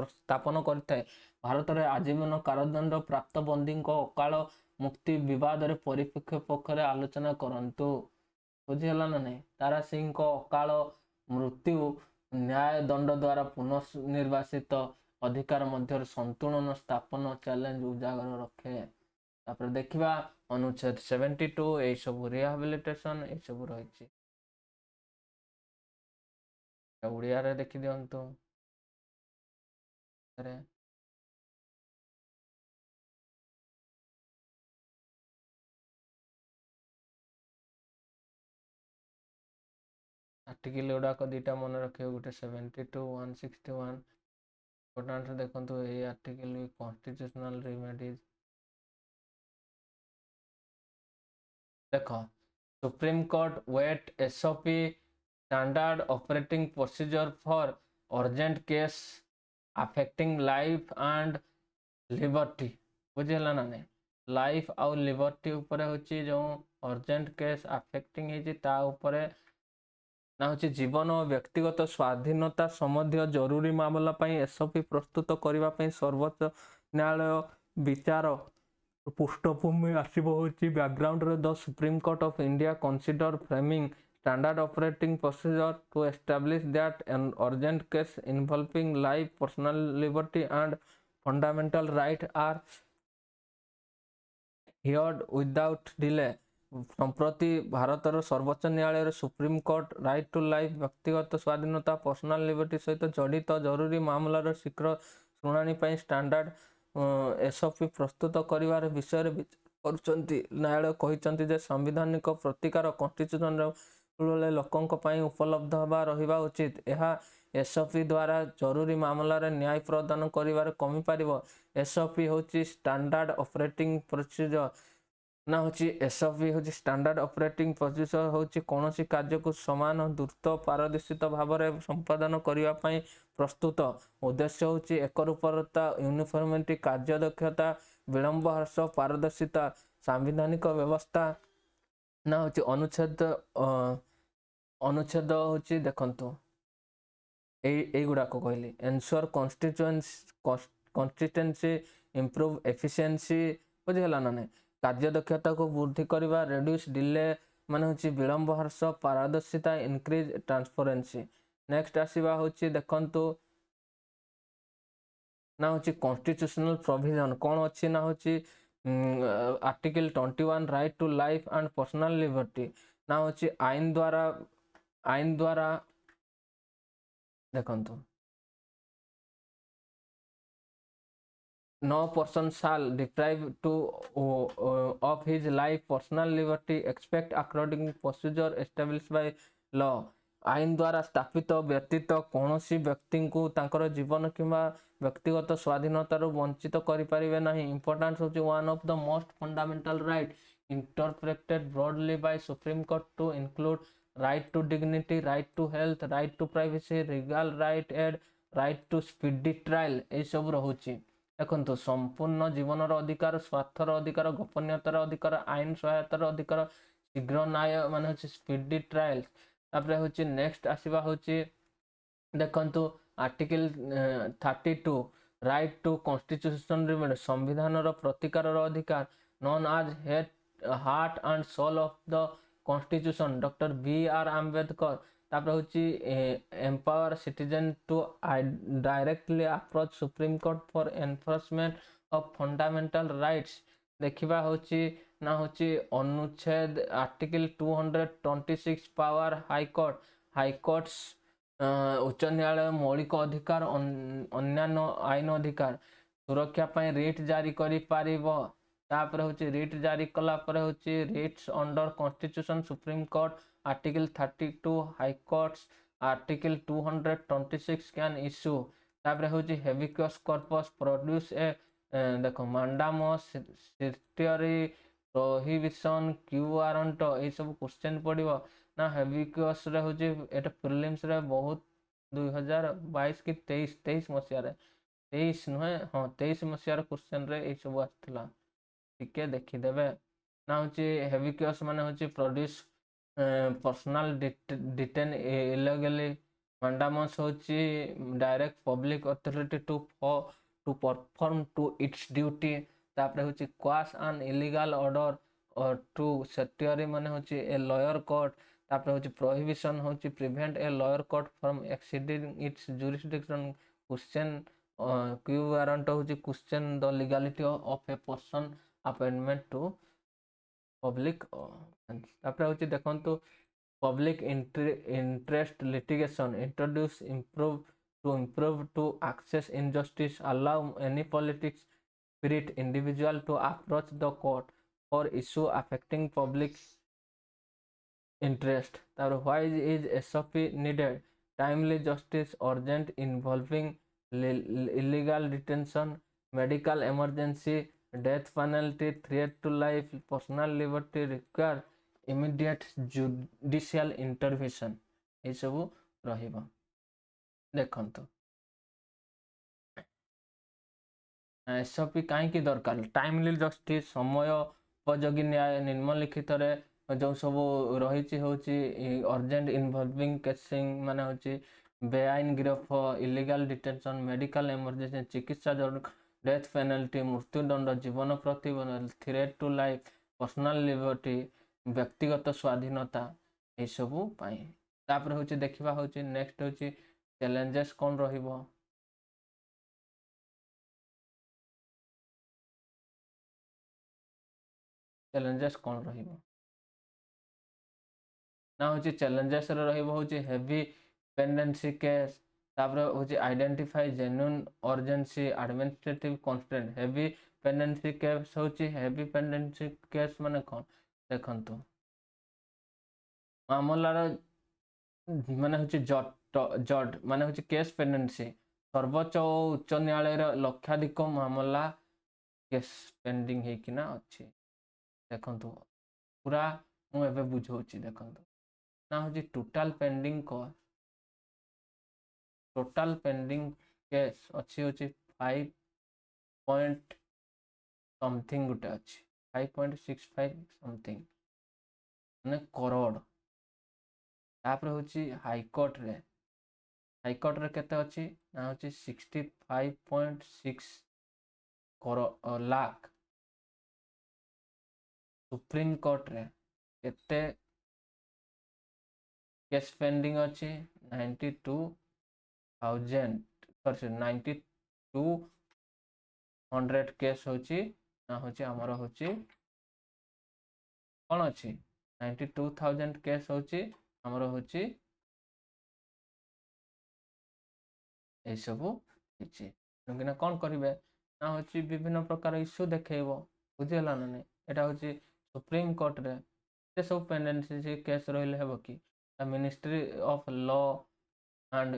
स्थापन करते भारत में आजीवन कारादंड प्राप्त बंदी अकाल मुक्ति विवाद परिप्रेक्ष्य पक्ष आलोचना करंतु बुझीगला ना नहीं तारा सिंह को अकाल मृत्यु न्याय दंड द्वारा पुनर्निर्वासित अधिकार मध्य संतुलन स्थापन चैलेंज उजागर रखे तापर देखिबा अनुच्छेद 72 ए सब रिहाबिलिटेशन ए सब रही उड़िया रे देखि दियंतु अरे आर्टिकल गुड़ाक दुटा मन रखियो गोटे 72 161 इम्पोर्टेंट देखंतु ए आर्टिकल भी कॉन्स्टिट्यूशनल रेमेडीज देखो supreme court wait SOP standard operating procedure for urgent case affecting life and liberty बुझेला ना नहीं लाइफ आउ लिबर्टी ऊपर होची जो अर्जेंट केस अफेक्टिंग हेची ता ऊपर ना होची जीवन और व्यक्तिगत स्वाधीनता संबंधी जरूरी मामला पाई एसओपी प्रस्तुत करबा पाई सर्वोच्च न्यायालय विचार पृष्ठभूमि आसीबो होची बैकग्राउंड रे the supreme court of India consider framing standard operating procedure to establish that an urgent case involving life personal liberty and fundamental right are heard without delay संप्रति भारतर सर्वोच्च न्यायालय supreme court right to life व्यक्तिगत स्वाधीनता personal liberty सहित जड़ित जरूरी मामलार शीघ्र शुणाणी पर स्टैंडर्ड एसओपी प्रस्तुत कर विषय न्यायालय कहते जे संविधानिक प्रतिकार कन्स्टिट्यूशन लोकों उपलब्ध हवा रहा उचित यह एसओपी द्वारा जरूरी मामलार न्याय प्रदान कर कमी पार एसओपी हूँ स्टैंडर्ड ऑपरेटिंग प्रोसीजर ना होची एसओपी होची स्टैंडर्ड ऑपरेटिंग प्रोसीजर होची कोनोसी कार्य को समान द्रुत पारदर्शित भाव में संपादन करने पाई प्रस्तुत उद्देश्य होची एकरूपता यूनिफॉर्मिटी कार्य दक्षता विलंब ह्रास पारदर्शिता सांविधानिक व्यवस्था ना होची अनुच्छेद होची देखंतु ए गुडा को कहली एंश्योर कंसिस्टेंसी इंप्रूव एफिशिएंसी बुझीगला ना नहीं कार्य दक्षता को वृद्धि करवा रेड्यूस डिले माने होची विलंब ह्रास पारदर्शिता इंक्रीज ट्रांसपेरेंसी नेक्स्ट आसीबा होची देखंतु ना होची कॉन्स्टिट्यूशनल प्रोविजन कौन अच्छी ना होची article 21 right to life and personal liberty ना होची आईन द्वारा देखंतु no person shall deprive to of his life, personal liberty, except according procedure established by law। ଆଇନ ଦ୍ୱାରା ସ୍ଥାପିତ ବ୍ୟତୀତ କୌଣସି ବ୍ୟକ୍ତିଙ୍କୁ ତାଙ୍କର ଜୀବନ କିମ୍ବା ବ୍ୟକ୍ତିଗତ ସ୍ୱାଧୀନତାରୁ ବଞ୍ଚିତ କରିପାରିବେ ନାହିଁ। ଇମ୍ପୋର୍ଟାନ୍ସ ହେଉଛି one of the most fundamental right interpreted broadly by Supreme Court to include right to dignity, right to health, right to privacy, legal right aid, right to speedy trial ଏଇସବୁ ରହୁଛି। ଦେଖନ୍ତୁ ସମ୍ପୂର୍ଣ୍ଣ ଜୀବନର ଅଧିକାର, ସ୍ୱାର୍ଥର ଅଧିକାର, ଗୋପନୀୟତାର ଅଧିକାର, ଆଇନ ସହାୟତାର ଅଧିକାର, ଶୀଘ୍ର ନ୍ୟାୟ ମାନେ ହେଉଛି ସ୍ପିଡି ଟ୍ରାଏଲ। ତାପରେ ହେଉଛି ନେକ୍ସଟ ଆସିବା ହେଉଛି ଦେଖନ୍ତୁ article 32 right to constitution remedy, ସମ୍ବିଧାନର ପ୍ରତିକାରର ଅଧିକାର, known as heart and soul of the constitution doctor B.R. Ambedkar. ତାପରେ ହେଉଛି empower citizen to directly approach supreme court for enforcement of fundamental rights. ଦେଖିବା ହେଉଛି ନା ହେଉଛି ଅନୁଚ୍ଛେଦ ଆର୍ଟିକଲ 226 ପାୱାର ହାଇକୋର୍ଟ, ହାଇକୋର୍ଟସ ଉଚ୍ଚ ନ୍ୟାୟାଳୟ ମୌଳିକ ଅଧିକାର, ଅନ୍ୟାନ୍ୟ ଆଇନ ଅଧିକାର, ସୁରକ୍ଷା ପାଇଁ ରିଟ୍ ଜାରି କରିପାରିବ। ତାପରେ ହେଉଛି ରିଟ୍ ଜାରି କଲା ପରେ ହେଉଛି writs under constitution supreme court article 32 high courts article 226 can issue. ତାପରେ ହେଉଛି ହେବିକସ୍ କର୍ପସ୍ ପ୍ରଡ୍ୟୁସ୍ ଏ ଦେଖ mandamus certiorari prohibition quo warranto ଏଇସବୁ କ୍ୱେଶ୍ଚନ୍ ପଡ଼ିବ ନା। ହେବିକସ୍ରେ ହେଉଛି ଏଇଟା ପ୍ରିଲିମ୍ସରେ ବହୁତ 2022 କି 23 ମସିହାରେ, 23 ନୁହେଁ ହଁ 23 ମସିହାର କ୍ୱେଶ୍ଚନ୍ରେ ଏଇସବୁ ଆସିଥିଲା, ଟିକେ ଦେଖିଦେବେ ନା। ହେଉଛି ହେବିକସ୍ ମାନେ ହେଉଛି produce personal detain illegally, mandamus ହେଉଛି direct public authority to perform to its duty. ତାପରେ ହେଉଛି କ୍ୱାସ୍ ଆନ୍ ଇଲିଗାଲ ଅର୍ଡର ଟୁ ସେଟିଅରି ମାନେ ହେଉଛି ଏ ଲୟର କୋର୍ଟ। ତାପରେ ହେଉଛି ପ୍ରୋହିବିସନ୍ ହେଉଛି prevent a lower court from exceeding its jurisdiction. Question quo warranto ହେଉଛି question the legality of a person appointment to public. ତାପରେ ହେଉଛି ଦେଖନ୍ତୁ public interest litigation introduce improve to access injustice, allow any politics spirit individual to approach the court for issue affecting public interest। why is SOP needed? Timely justice, urgent involving illegal detention, medical emergency, death penalty, threat to life, personal liberty require immediate judicial intervention ଏସବୁ ରହିବ। ଦେଖନ୍ତୁ SOP କାହିଁକି ଦରକାର? Timely justice, ସମୟ ଉପଯୋଗୀ ନ୍ୟାୟ, ନିମ୍ନଲିଖିତରେ ଯେଉଁ ସବୁ ରହିଛି ହେଉଛି ଅର୍ଜେଣ୍ଟ ଇନଭଲଭିଂ କେସିଂ ମାନେ ହେଉଛି ବେଆଇନ ଗିରଫ, ଇଲିଗାଲ ଡିଟେନସନ୍, ମେଡିକାଲ ଏମର୍ଜେନ୍ସି ଚିକିତ୍ସା ଜରୁରୀ, ଡେଥ୍ ପେନାଲ୍ଟି ମୃତ୍ୟୁଦଣ୍ଡ, ଜୀବନ ପ୍ରତିବନ୍ଧ, threat to life, personal liberty ବ୍ୟକ୍ତିଗତ ସ୍ୱାଧୀନତା ଏସବୁ ପାଇଁ। ତାପରେ ହେଉଛି ଦେଖିବା ହେଉଛି ନେକ୍ସଟ ହେଉଛି ଚ୍ୟାଲେଞ୍ଜେସ୍ କ'ଣ ରହିବ। ଚ୍ୟାଲେଞ୍ଜେସ୍ କ'ଣ ରହିବ ନା ହେଉଛି ଚ୍ୟାଲେଞ୍ଜେସରେ ରହିବ ହେଉଛି ହେଭି ପେଣ୍ଡେନ୍ସି କେସ୍। ତାପରେ ହେଉଛି identify genuine urgency, administrative constraint. Heavy pendency case ହେଉଛି ହେଭି ପେଣ୍ଡେନ୍ସି କେସ୍ ମାନେ କ'ଣ ଦେଖନ୍ତୁ ମାମଲାର ମାନେ ହେଉଛି ଜଡ୍ ମାନେ ହେଉଛି କେସ୍ ପେଣ୍ଡେନ୍ସି, ସର୍ବୋଚ୍ଚ ଓ ଉଚ୍ଚ ନ୍ୟାୟାଳୟର ଲକ୍ଷାଧିକ ମାମଲା କେସ୍ ପେଣ୍ଡିଂ ହେଇକିନା ଅଛି। ଦେଖନ୍ତୁ ପୁରା ମୁଁ ଏବେ ବୁଝଉଛି ଦେଖନ୍ତୁ ନା ହେଉଛି total pending total pending case ଅଛି ହେଉଛି 5 ପଏଣ୍ଟ ସମଥିଙ୍ଗ ଗୋଟେ ଅଛି, 5.65 ସମଥିଙ୍ଗ ମାନେ କରୋଡ଼। ତାପରେ ହେଉଛି ହାଇକୋର୍ଟରେ କେତେ ଅଛି ନା ହେଉଛି 65.6 ଲାଖ। ସୁପ୍ରିମ କୋର୍ଟରେ କେତେ କେସ୍ ପେଣ୍ଡିଂ ଅଛି 9200 କେସ୍ ହେଉଛି ନା ହେଉଛି ଆମର ହେଉଛି କ'ଣ ଅଛି 92,000 କେସ୍ ହେଉଛି ଆମର ହେଉଛି ଏଇସବୁ ହେଇଛି। କାହିଁକିନା କ'ଣ କରିବେ ନା ହଉଛି ବିଭିନ୍ନ ପ୍ରକାର ଇସ୍ୟୁ ଦେଖେଇବ, ବୁଝିହେଲା ନା ନାଇଁ। ଏଟା ହଉଛି ସୁପ୍ରିମ କୋର୍ଟରେ ଏ ସବୁ ପେଣ୍ଡେନ୍ସି କେସ୍ ରହିଲେ ହେବ କି? Ministry of law and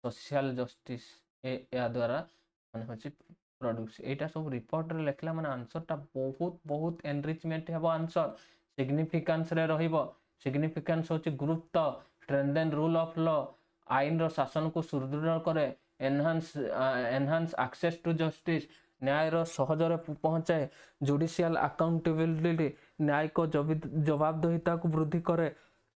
social justice या द्वारा माने होची प्रोड्यूस एटा सब रिपोर्ट रे लेखला माने आंसर टा बहुत बहुत एनरिचमेंट हेबो आंसर सिग्निफिकेंस रे रहिबो सिग्निफिकेंस होची गुरुत्व स्ट्रेंथन रूल ऑफ लॉ आईन रो शासन को सुदृढ़ करे एनहांस एक्सेस टू जस्टिस न्याय रो सहज रे पहुंचाए जुडिशियल अकाउंटेबिलिटी न्याय को जवाबदेहिता को वृद्धि करे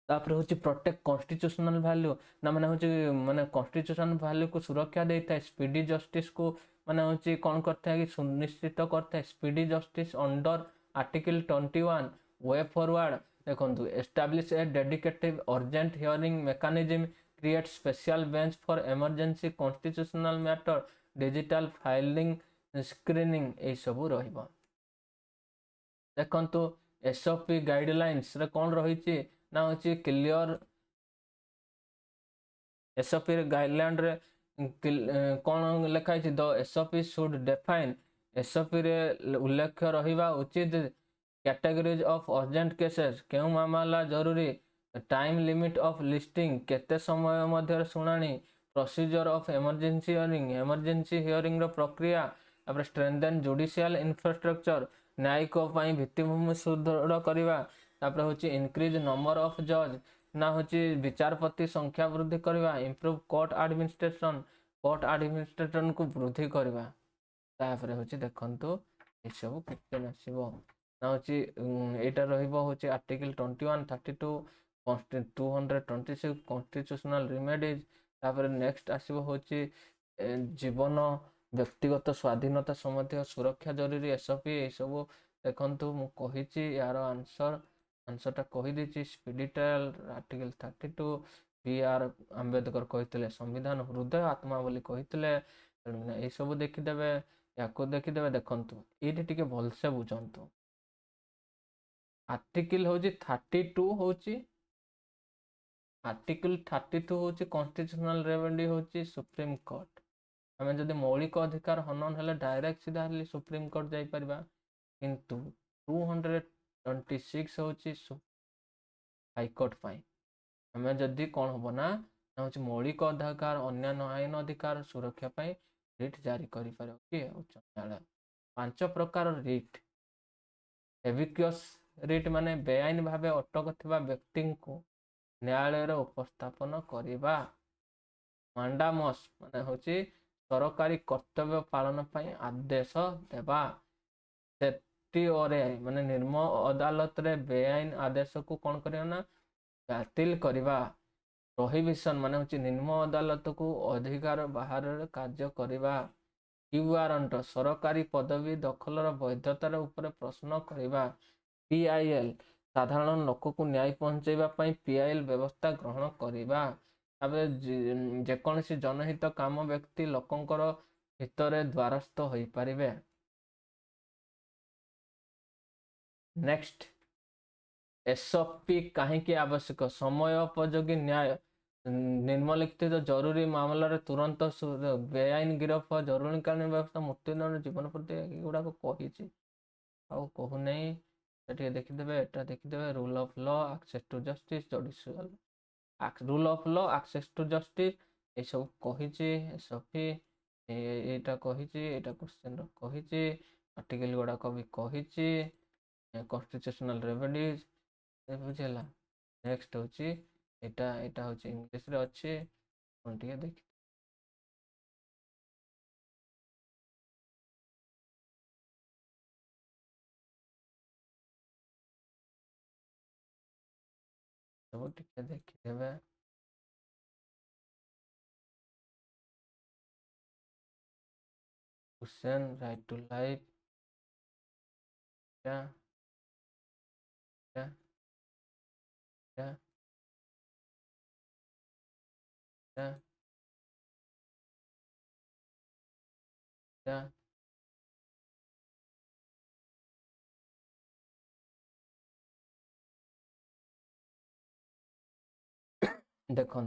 तापर होची प्रोटेक्ट कॉन्स्टिट्यूशनल वैल्यू ना माने होची माने कॉन्स्टिट्यूशनल वैल्यू को सुरक्षा देता है स्पीडी जस्टिस को माने होची कोन करता है कि सुनिश्चित करता है speedy justice under article 21 way forward देखंतु establish a dedicated urgent hearing mechanism create special bench for emergency constitutional matter digital filing screening ए सब रहिबो देखंतु एसओपी गाइडलाइंस रे कोन रहिछि ना होची क्लियर एसओपी गाइडलाइन रे कोन लिखाई the SOP should define SOP रे उल्लेख रहिबा उचित कैटेगरीज ऑफ अर्जेंट केसेस केउ मामला जरूरी टाइम लिमिट ऑफ लिस्टिंग केते समय मध्य सुनानी प्रोसीजर ऑफ इमरजेंसी हियरिंग रो प्रक्रिया तापर स्ट्रेंथन जुडिशियल इंफ्रास्ट्रक्चर न्यायिक पई भित्तिभूमि सुदृढ़ करबा तापर होची इंक्रीज नंबर ऑफ जज ना होची विचारपति संख्या वृद्धि करबा इंप्रूव कोर्ट एडमिनिस्ट्रेशन को वृद्धि करबा तापर होची देखंतु ए सब क्वेश्चन आसीबो ना होची एटा रहिबो होची आर्टिकल 21 32 226 कॉन्स्टिट्यूशनल रिमेडीज तापर नेक्स्ट आसीबो होची जीवन व्यक्तिगत स्वाधीनता सम्बन्धी सुरक्षा जरूरी एसओपी ए सब देखंतु मु कहिची यार आंसरटा कहि देछि speedy trial article 32 B R. Ambedkar कहितले संविधान हृदय आत्मा बोली कहितले ए सब देखिदेबे याको देखिदेबे देखंतु एठी टिके भलसे बुझंतु आर्टिकल होची 32 होची आर्टिकल 32 होची कॉन्स्टिट्यूशनल रेमेडी होची सुप्रीम कोर्ट हमें जदि मौलिक अधिकार हनन हेले डायरेक्ट सीधा हेले सुप्रीम कोर्ट जाई परबा किंतु 226 होची हाई कोर्ट पाई हमें जदि कौन हम ना होची मौलिक अधिकार अन्य आईन अधिकार सुरक्षा पाई रिट जारी करि पारो कि उच्च न्यायालय 5 प्रकार रिट एविक्यस रिट माने बेआईन भावे अटक थिबा व्यक्ति को न्यायालय रे उपस्थापन करिबा मांडामस माने होची सरकारी कर्तव्य पालन पाई आदेश देबा सेफ्टी और माने निर्म अदालत रे बेआईन आदेश को कौन करियो ना बातिल करिबा प्रोहिबिशन माने होची निम्न अदालत को अधिकार बाहर कार्य करिबा क्यूआरंट सरकारी पदवी दखलर वैधतार ऊपर प्रश्न करिबा पीआईएल साधारण लोक को न्याय पहुंचाइबा पई पीआईएल व्यवस्था ग्रहण करिबा ताबे जेकोनसी जनहित काम व्यक्ति लोकंकर हितरे द्वारस्थ होई परिबे नेक्स्ट एसओपी कहीं आवश्यक समयोपयोगी न्याय निम्नलिखित जरूरी मामला तुरंत बेआईन गिरफ जरूरीकालीन व्यवस्था मृत्युदंड जीवन प्रति गुड़ा कही कहू नहीं देखिदेवे देखिदेवे rule of law access to justice judicial rule of law access to justice ये सब कही एसओपी एटा कही एटा क्वेश्चन कही आर्टिकल गुड़ाक भी कही कॉन्स्टिट्यूशनल रेमेडीज बुझेला नेक्स्ट होची एटा एटा होची इंग्लिश रे अछि कोन टिके देखि सब टिके देखि देबे क्वेश्चन राइट टू लाइफ क्या क्या क्या क्या क्या देखो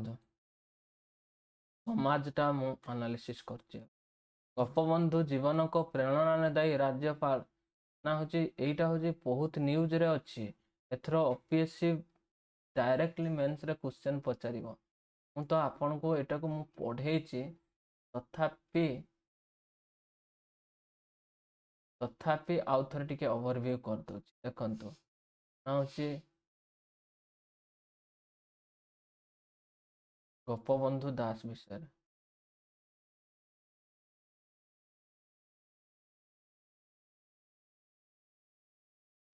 समाजटा मु एनालिसिस करछि ଗୋପବନ୍ଧୁ ଜୀବନ को ପ୍ରେରଣା ଦାୟୀ ରାଜ୍ୟପାଳ ନା ହଉଛି ଏଇଟା ହଉଛି ବହୁତ ନ୍ୟୁଜରେ ଅଛି। ଏଥର OPSC ଡାଇରେକ୍ଟଲି ମେନ୍ସରେ କ୍ୱେଶ୍ଚନ୍ ପଚାରିବ। ମୁଁ ତ ଆପଣଙ୍କୁ ଏଟାକୁ ମୁଁ ପଢ଼େଇଛି, ତଥାପି ଆଉ ଥରେ ଟିକେ ଓଭରଭ୍ୟୁ କରିଦେଉଛି। ଦେଖନ୍ତୁ ନା ହଉଛି ଗୋପବନ୍ଧୁ ଦାସ ବିଷୟରେ।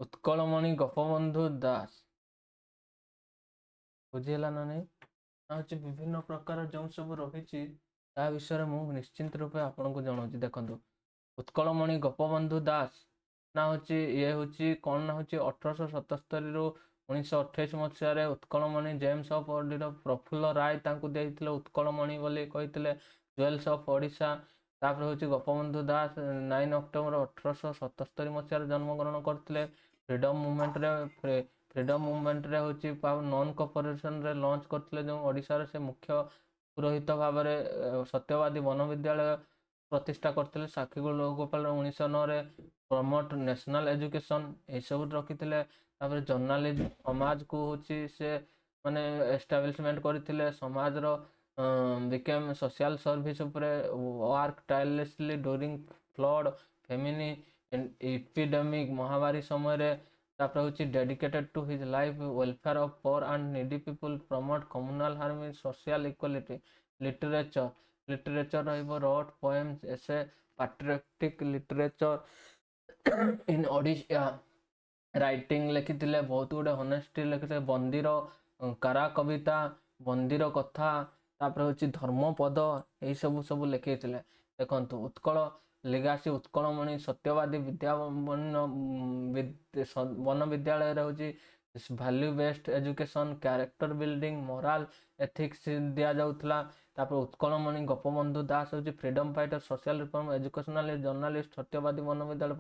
ଉତ୍କଳମଣି ଗୋପବନ୍ଧୁ ଦାସ, ବୁଝିହେଲା ନା ନାହିଁ? ନା ହଉଛି ବିଭିନ୍ନ ପ୍ରକାର ଯେଉଁ ସବୁ ରହିଛି ତା ବିଷୟରେ ମୁଁ ନିଶ୍ଚିନ୍ତ ରୂପେ ଆପଣଙ୍କୁ ଜଣାଉଛି। ଦେଖନ୍ତୁ ଉତ୍କଳମଣି ଗୋପବନ୍ଧୁ ଦାସ ନା ହଉଛି ଇଏ ହଉଛି କ'ଣ ନା ହଉଛି 1877ରୁ 1928 ମସିହାରେ ଉତ୍କଳମଣି ଜେମ୍ସ ଅଫ୍ ଓଡ଼ିର ପ୍ରଫୁଲ୍ଲ ରାୟ ତାଙ୍କୁ ଦେଇଥିଲେ ଉତ୍କଳମଣି ବୋଲି କହିଥିଲେ, ଜୁଏଲ୍ସ ଅଫ୍ ଓଡ଼ିଶା। ତାପରେ ହଉଛି ଗୋପବନ୍ଧୁ ଦାସ 9 ଅକ୍ଟୋବର 1877 ମସିହାରେ ଜନ୍ମଗ୍ରହଣ କରିଥିଲେ। ଫ୍ରିଡମ୍ ମୁଭମେଣ୍ଟରେ ହଉଛି ନନ୍ କର୍ପୋରେସନରେ ଲଞ୍ଚ କରିଥିଲେ, ଯେଉଁ ଓଡ଼ିଶାର ସେ ମୁଖ୍ୟ ପୁରୋହିତ ଭାବରେ ସତ୍ୟବାଦୀ ବନ ବିଦ୍ୟାଳୟ ପ୍ରତିଷ୍ଠା କରିଥିଲେ। ସାକ୍ଷୀଗୋପାଳ 1909ରେ ପ୍ରମୋଟ ନ୍ୟାସନାଲ ଏଜୁକେସନ ଏସବୁ ରଖିଥିଲେ। ତାପରେ ଜର୍ଣ୍ଣାଲିଜମ ସମାଜକୁ ହଉଛି ସେ ମାନେ ଏଷ୍ଟାବ୍ଲିଶମେଣ୍ଟ କରିଥିଲେ। ସମାଜର ବିକେମ୍ ସୋସିଆଲ ସର୍ଭିସ ଉପରେ work tirelessly during flood, famine epidemic ମହାମାରୀ ସମୟରେ। ତାପରେ ହଉଛି dedicated to his life welfare of poor and needy people, promote communal harmony, social equality. Literature ରହିବ wrote poems, essay, patriotic literature in Odisha. Writing ଲେଖିଥିଲେ, ବହୁତ ଗୁଡ଼େ ହନେଷ୍ଟି ଲେଖିଥିଲେ, ବନ୍ଦୀର କାରା କବିତା, ବନ୍ଦୀର କଥା, ତାପରେ ହଉଛି ଧର୍ମପଦ, ଏଇସବୁ ସବୁ ଲେଖିଥିଲେ। ଦେଖନ୍ତୁ ଉତ୍କଳ ଲିଗାସି ଉତ୍କଳମଣି ସତ୍ୟବାଦୀ ବନ ବିଦ୍ୟାଳୟରେ ହଉଛି value based education, character building, moral ethics ଦିଆଯାଉଥିଲା। ତାପରେ ଉତ୍କଳମଣି ଗୋପବନ୍ଧୁ ଦାସ ହଉଛି freedom fighter, social reform, educationalist, journalist, Satyabadi Bana Bidyalaya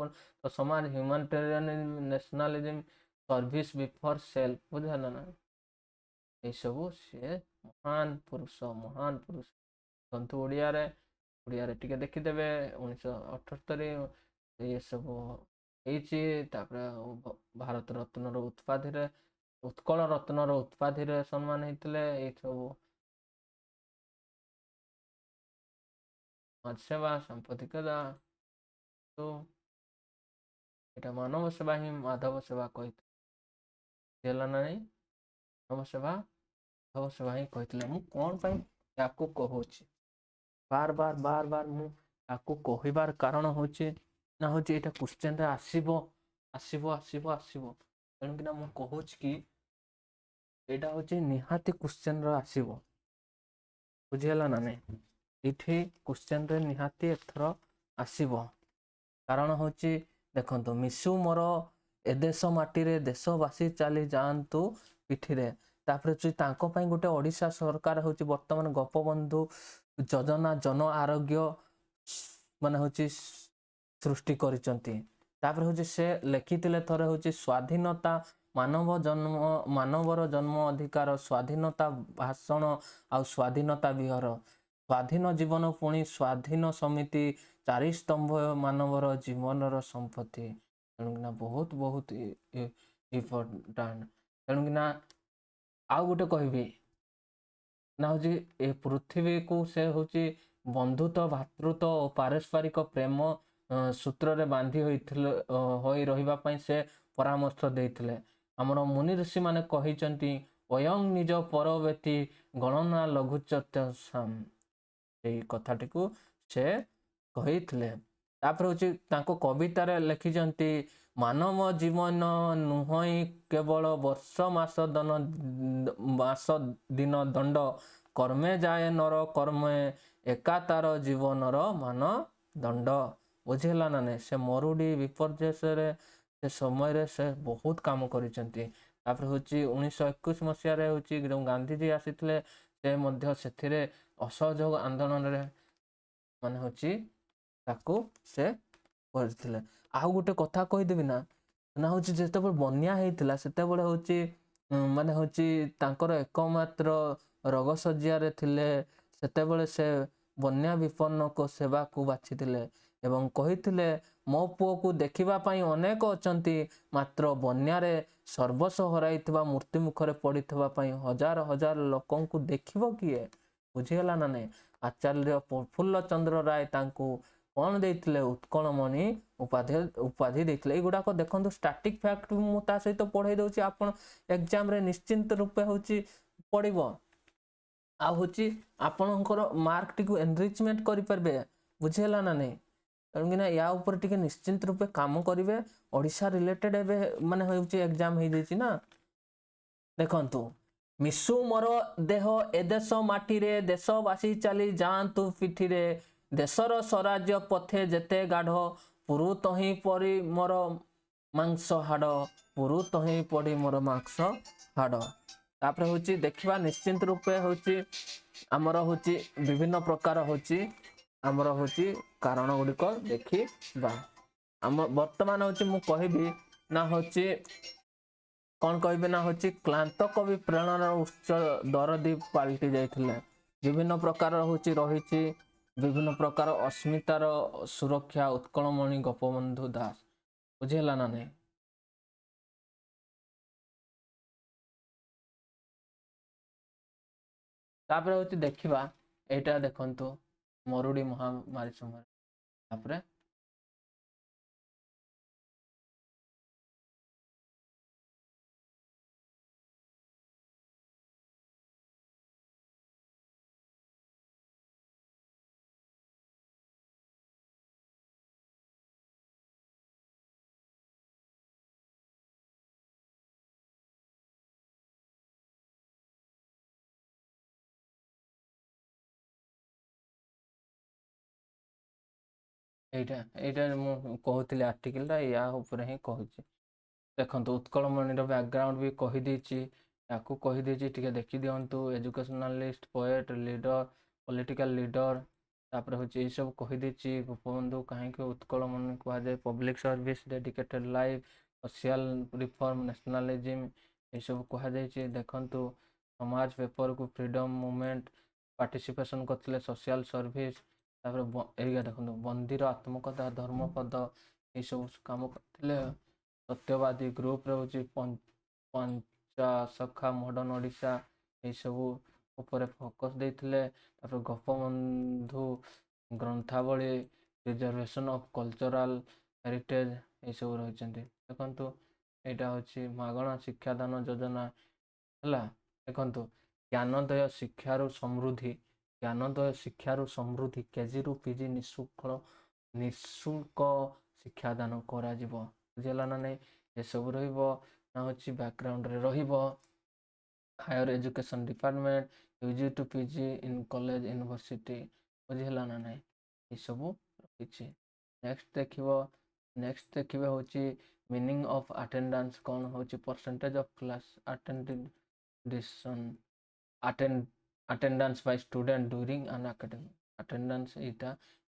ସମାଜ, ହ୍ୟୁମାନିଟେରିଆନିଜମ, ନ୍ୟାସନାଲିଜମ, ସର୍ଭିସ ବିଫର ସେଲ୍ଫ। ବୁଝିହେଲା ନା? ଏଇସବୁ ସିଏ ମହାନ ପୁରୁଷ। ଦେଖନ୍ତୁ ଓଡ଼ିଆରେ ଟିକେ ଦେଖିଦେବେ 1978 ଏସବୁ ହେଇଛି। ତାପରେ ଭାରତ ରତ୍ନର ଉତ୍କଳ ରତ୍ନର ଉତ୍ପାଧିରେ ସମ୍ମାନ ହେଇଥିଲେ। ଏଇସବୁ ସମାଜ ସେବା, ସାମ୍ପ୍ରତିକତା, ଏଇଟା ମାନବ ସେବା ହିଁ ମାଧବ ସେବା କହିଥିଲେ। ହେଲା ନା ନାହିଁ? ମାନବ ସେବା ମାଧବ ସେବା ହିଁ କହିଥିଲେ। ମୁଁ କ'ଣ ପାଇଁ ୟାକୁ କହୁଛି ବାର ବାର ମୁଁ ୟାକୁ କହିବାର କାରଣ ହଉଛି ନା ହଉଛି ଏଇଟା କ୍ୱେଶ୍ଚନରେ ଆସିବ। ତେଣୁକିନା ମୁଁ କହୁଛି କି ଏଇଟା ହଉଛି ନିହାତି କ୍ୱେଶ୍ଚନରେ ଆସିବ। ବୁଝିହେଲା ନା ନାହିଁ? ଏଇଠି କ୍ୱେଶ୍ଚନରେ ନିହାତି ଏଥର ଆସିବ। କାରଣ ହଉଛି ଦେଖନ୍ତୁ, ମିଶୁ ମୋର ଏ ଦେଶ ମାଟିରେ, ଦେଶବାସୀ ଚାଲି ଯାଆନ୍ତୁ ପିଠିରେ। ତାପରେ ହଉଛି ତାଙ୍କ ପାଇଁ ଗୋଟେ ଓଡ଼ିଶା ସରକାର ହଉଛି ବର୍ତ୍ତମାନ ଗୋପବନ୍ଧୁ ଯୋଜନା ଜନ ଆରୋଗ୍ୟ ମାନେ ହଉଛି ସୃଷ୍ଟି କରିଛନ୍ତି। ତାପରେ ହଉଛି ସେ ଲେଖିଥିଲେ ଥରେ ହଉଛି ସ୍ୱାଧୀନତା ମାନବର ଜନ୍ମ ଅଧିକାର, ସ୍ୱାଧୀନତା ଭାଷଣ ଆଉ ସ୍ୱାଧୀନତା ବିହର, ସ୍ୱାଧୀନ ଜୀବନ ପୁଣି ସ୍ୱାଧୀନ ସମିତି, ଚାରି ସ୍ତମ୍ଭ ମାନବର ଜୀବନର ସମ୍ପତ୍ତି। ତେଣୁକିନା ବହୁତ ଇମ୍ପୋର୍ଟାଣ୍ଟ। ତେଣୁକିନା ଆଉ ଗୋଟେ କହିବି ନା ହଉଛି ଏ ପୃଥିବୀକୁ ସେ ହଉଛି ବନ୍ଧୁତ୍ୱ, ଭାତୃତ୍ୱ ଓ ପାରସ୍ପରିକ ପ୍ରେମ ସୂତ୍ରରେ ବାନ୍ଧି ହୋଇ ରହିବା ପାଇଁ ସେ ପରାମର୍ଶ ଦେଇଥିଲେ। ଆମର ମୁନି ଋଷି ମାନେ କହିଛନ୍ତି, ଅୟଂ ନିଜ ପରବେତି ଗଣନା ଲଘୁଚତ୍ୟସାମ। ଏଇ କଥାଟିକୁ ସେ କହିଥିଲେ। ତାପରେ ହଉଛି ତାଙ୍କ କବିତାରେ ଲେଖିଛନ୍ତି, ମାନବ ଜୀବନ ନୁହଁ କେବଳ ବର୍ଷ ମାସ ଦିନ ଦଣ୍ଡ, କର୍ମେ ଯାଏ ନର କର୍ମେ, ଏକା ତାର ଜୀବନର ମାନ ଦଣ୍ଡ। ବୁଝିହେଲା ନା ନାହିଁ? ସେ ମରୁଡ଼ି ବିପର୍ଯ୍ୟୟରେ ସେ ସମୟରେ ସେ ବହୁତ କାମ କରିଛନ୍ତି। ତାପରେ ହଉଛି 1921 ମସିହାରେ ହଉଛି ଯେଉଁ ଗାନ୍ଧୀଜୀ ଆସିଥିଲେ, ସେ ମଧ୍ୟ ସେଥିରେ ଅସହଯୋଗ ଆନ୍ଦୋଳନରେ ମାନେ ହଉଛି ତାକୁ ସେ କରିଥିଲେ। ଆଉ ଗୋଟେ କଥା କହିଦେବି ନା ହଉଛି ଯେତେବେଳେ ବନ୍ୟା ହେଇଥିଲା ସେତେବେଳେ ହଉଛି ମାନେ ହଉଛି ତାଙ୍କର ଏକମାତ୍ର ରୋଗ ଶଯ୍ୟାରେ ଥିଲେ। ସେତେବେଳେ ସେ ବନ୍ୟା ବିପନ୍ନଙ୍କ ସେବାକୁ ବାଛିଥିଲେ ଏବଂ କହିଥିଲେ ମୋ ପୁଅକୁ ଦେଖିବା ପାଇଁ ଅନେକ ଅଛନ୍ତି, ମାତ୍ର ବନ୍ୟାରେ ସର୍ବସ୍ୱ ହରାଇଥିବା ମୃତ୍ୟୁ ମୁଖରେ ପଡ଼ିଥିବା ପାଇଁ ହଜାର ହଜାର ଲୋକଙ୍କୁ ଦେଖିବ କିଏ? ବୁଝିଗଲା ନା ନାହିଁ? ଆଚାର୍ଯ୍ୟ ପ୍ରଫୁଲ୍ଲ ଚନ୍ଦ୍ର ରାୟ ତାଙ୍କୁ କ'ଣ ଦେଇଥିଲେ? ଉତ୍କଳମଣି ଉପାଧି ଦେଇଥିଲେ। ଏଇଗୁଡ଼ାକ ଦେଖନ୍ତୁ ଷ୍ଟାଟିକ୍ ଫ୍ୟାକ୍ଟ ମୁଁ ତା ସହିତ ପଢ଼େଇ ଦେଉଛି, ଆପଣ ଏକ୍ଜାମରେ ନିଶ୍ଚିନ୍ତ ରୂପେ ହେଉଛି ପଡ଼ିବ। ଆଉ ହେଉଛି ଆପଣଙ୍କର ମାର୍କଟିକୁ ଏନରିଚମେଣ୍ଟ କରିପାରିବେ। ବୁଝିହେଲା ନା ନାହିଁ? କାହିଁକିନା ୟା ଉପରେ ଟିକେ ନିଶ୍ଚିନ୍ତ ରୂପେ କାମ କରିବେ। ଓଡ଼ିଶା ରିଲେଟେଡ୍ ଏବେ ମାନେ ହେଉଛି ଏକ୍ଜାମ ହେଇଯାଇଛି ନା। ଦେଖନ୍ତୁ, ମିଶୁ ମୋର ଦେହ ଏ ଦେଶ ମାଟିରେ, ଦେଶବାସୀ ଚାଲି ଯାଆନ୍ତୁ ପିଠିରେ, ଦେଶର ସ୍ୱରାଜ୍ୟ ପଥେ ଯେତେ ଗାଢ଼, ପୁରୁ ତହିଁ ପରି ମୋର ମାଂସ ହାଡ଼, ପୁରୁ ତହିଁ ପଡ଼ି ମୋର ମାଂସ ହାଡ଼। ତାପରେ ହେଉଛି ଦେଖିବା ନିଶ୍ଚିନ୍ତ ରୂପେ ହେଉଛି ଆମର ହେଉଛି ବିଭିନ୍ନ ପ୍ରକାର ହେଉଛି ଆମର ହେଉଛି କାରଣ ଗୁଡ଼ିକ ଦେଖିବା। ଆମ ବର୍ତ୍ତମାନ ହେଉଛି ମୁଁ କହିବି ନା ହେଉଛି କ'ଣ କହିବି ନା ହେଉଛି କ୍ଲାନ୍ତ କବି ପ୍ରେରଣାର ଉତ୍ସ ଦରଦୀ ପାଲଟି ଯାଇଥିଲେ। ବିଭିନ୍ନ ପ୍ରକାର ହେଉଛି ରହିଛି ବିଭିନ୍ନ ପ୍ରକାର ଅସ୍ମିତାର ସୁରକ୍ଷା ଉତ୍କଳମଣି ଗୋପବନ୍ଧୁ ଦାସ। ବୁଝିହେଲା ନା ନାହିଁ? ତାପରେ ହେଉଛି ଦେଖିବା ଏଇଟା ଦେଖନ୍ତୁ ମରୁଡ଼ି ମହାମାରୀ ସମୟରେ। ତାପରେ ଏଇଟା ମୁଁ କହୁଥିଲି ଆର୍ଟିକଲଟା ୟା ଉପରେ ହିଁ କହୁଛି। ଦେଖନ୍ତୁ ଉତ୍କଳମଣିର ବ୍ୟାକଗ୍ରାଉଣ୍ଡ ବି କହିଦେଇଛି, ୟାକୁ କହିଦେଇଛି, ଟିକେ ଦେଖିଦିଅନ୍ତୁ। ଏଜୁକେସନାଲିଷ୍ଟ, ପୋଏଟ୍, ଲିଡର, ପଲିଟିକାଲ ଲିଡର, ତାପରେ ହେଉଛି ଏଇସବୁ କହିଦେଇଛି। ଗୋପବନ୍ଧୁ କାହିଁକି ଉତ୍କଳମଣି କୁହାଯାଏ? Public service, dedicated life, social reform, nationalism, ଏଇସବୁ କୁହାଯାଇଛି। ଦେଖନ୍ତୁ ସମାଜ ପେପରକୁ ଫ୍ରିଡମ ମୁଭମେଣ୍ଟ ପାର୍ଟିସିପେସନ କରିଥିଲେ, ସୋସିଆଲ ସର୍ଭିସ, ତାପରେ ଏଇଟା ଦେଖନ୍ତୁ ବନ୍ଦୀର ଆତ୍ମକଥା, ଧର୍ମପଦ, ଏଇସବୁ କାମ କରିଥିଲେ। ସତ୍ୟବାଦୀ ଗ୍ରୁପରେ ହେଉଛି ପଞ୍ଚସଖା, ମଡ଼ର୍ଣ୍ଣ ଓଡ଼ିଶା, ଏଇସବୁ ଉପରେ ଫୋକସ୍ ଦେଇଥିଲେ। ତାପରେ Gopabandhu Granthabali, preservation of cultural heritage, ଏଇସବୁ ରହିଛନ୍ତି। ଦେଖନ୍ତୁ ଏଇଟା ହେଉଛି ମାଗଣା ଶିକ୍ଷାଦାନ ଯୋଜନା ହେଲା। ଦେଖନ୍ତୁ ଜ୍ଞାନୋଦୟ ଶିକ୍ଷାରୁ ସମୃଦ୍ଧି, ଜ୍ଞାନୋଦୟ ଶିକ୍ଷାରୁ ସମୃଦ୍ଧି, କେଜିରୁ ପିଜି ନିଃଶୁଳ୍କ ଶିକ୍ଷାଦାନ କରାଯିବ। ବୁଝିହେଲା ନା ନାହିଁ? ଏସବୁ ରହିବ ନା ହେଉଛି ବ୍ୟାକଗ୍ରାଉଣ୍ଡରେ ରହିବ higher education department, UG to PG in college university. ବୁଝିହେଲା ନା ନାହିଁ? ଏସବୁ ରହିଛି। ନେକ୍ସଟ ଦେଖିବେ ହେଉଛି ମିନିଂ ଅଫ୍ ଆଟେଣ୍ଡାନ୍ସ କ'ଣ ହେଉଛି? Percentage of class attendance by student during an academic attendance is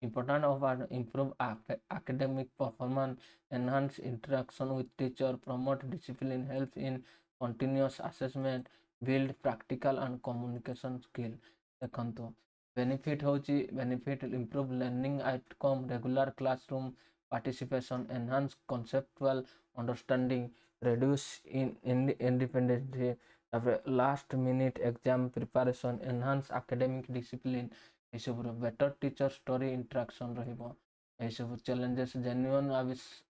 important of improve academic performance, enhance interaction with teacher, promote discipline, help in continuous assessment, build practical and communication skill। ଦେଖନ୍ତୁ benefit ହେଉଛି improve learning outcome, regular classroom participation, enhance conceptual understanding, reduce independence, last minute exam preparation, enhance academic discipline, ଏସବୁର better teacher story interaction ରହିବ। ଏସବୁ challenges genuine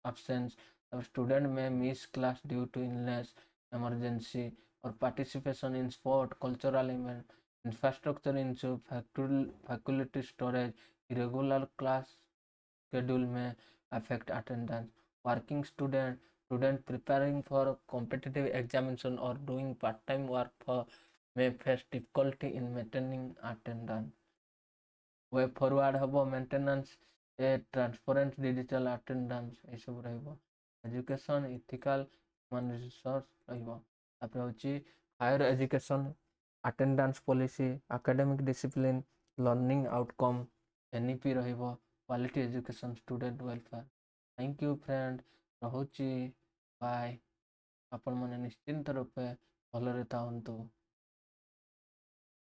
absence, student may miss class due to illness, emergency or participation in sport, cultural event, infrastructure issue, faculty storage, irregular class schedule may affect attendance, working student preparing for competitive examination or doing part-time work may face difficulty in maintaining attendance। We forward ହେବ maintenance, transparent digital attendance, ଏସବୁ ରହିବ। Education ethical human resource ରହିବ। ତାପରେ ହେଉଛି higher education attendance policy, academic discipline, learning outcome, NEP ରହିବ, quality education, student welfare. Thank you friend, ରହୁଛି bye. ଆପଣମାନେ ନିଶ୍ଚିନ୍ତ ରୂପେ ଭଲରେ ଥାଆନ୍ତୁ।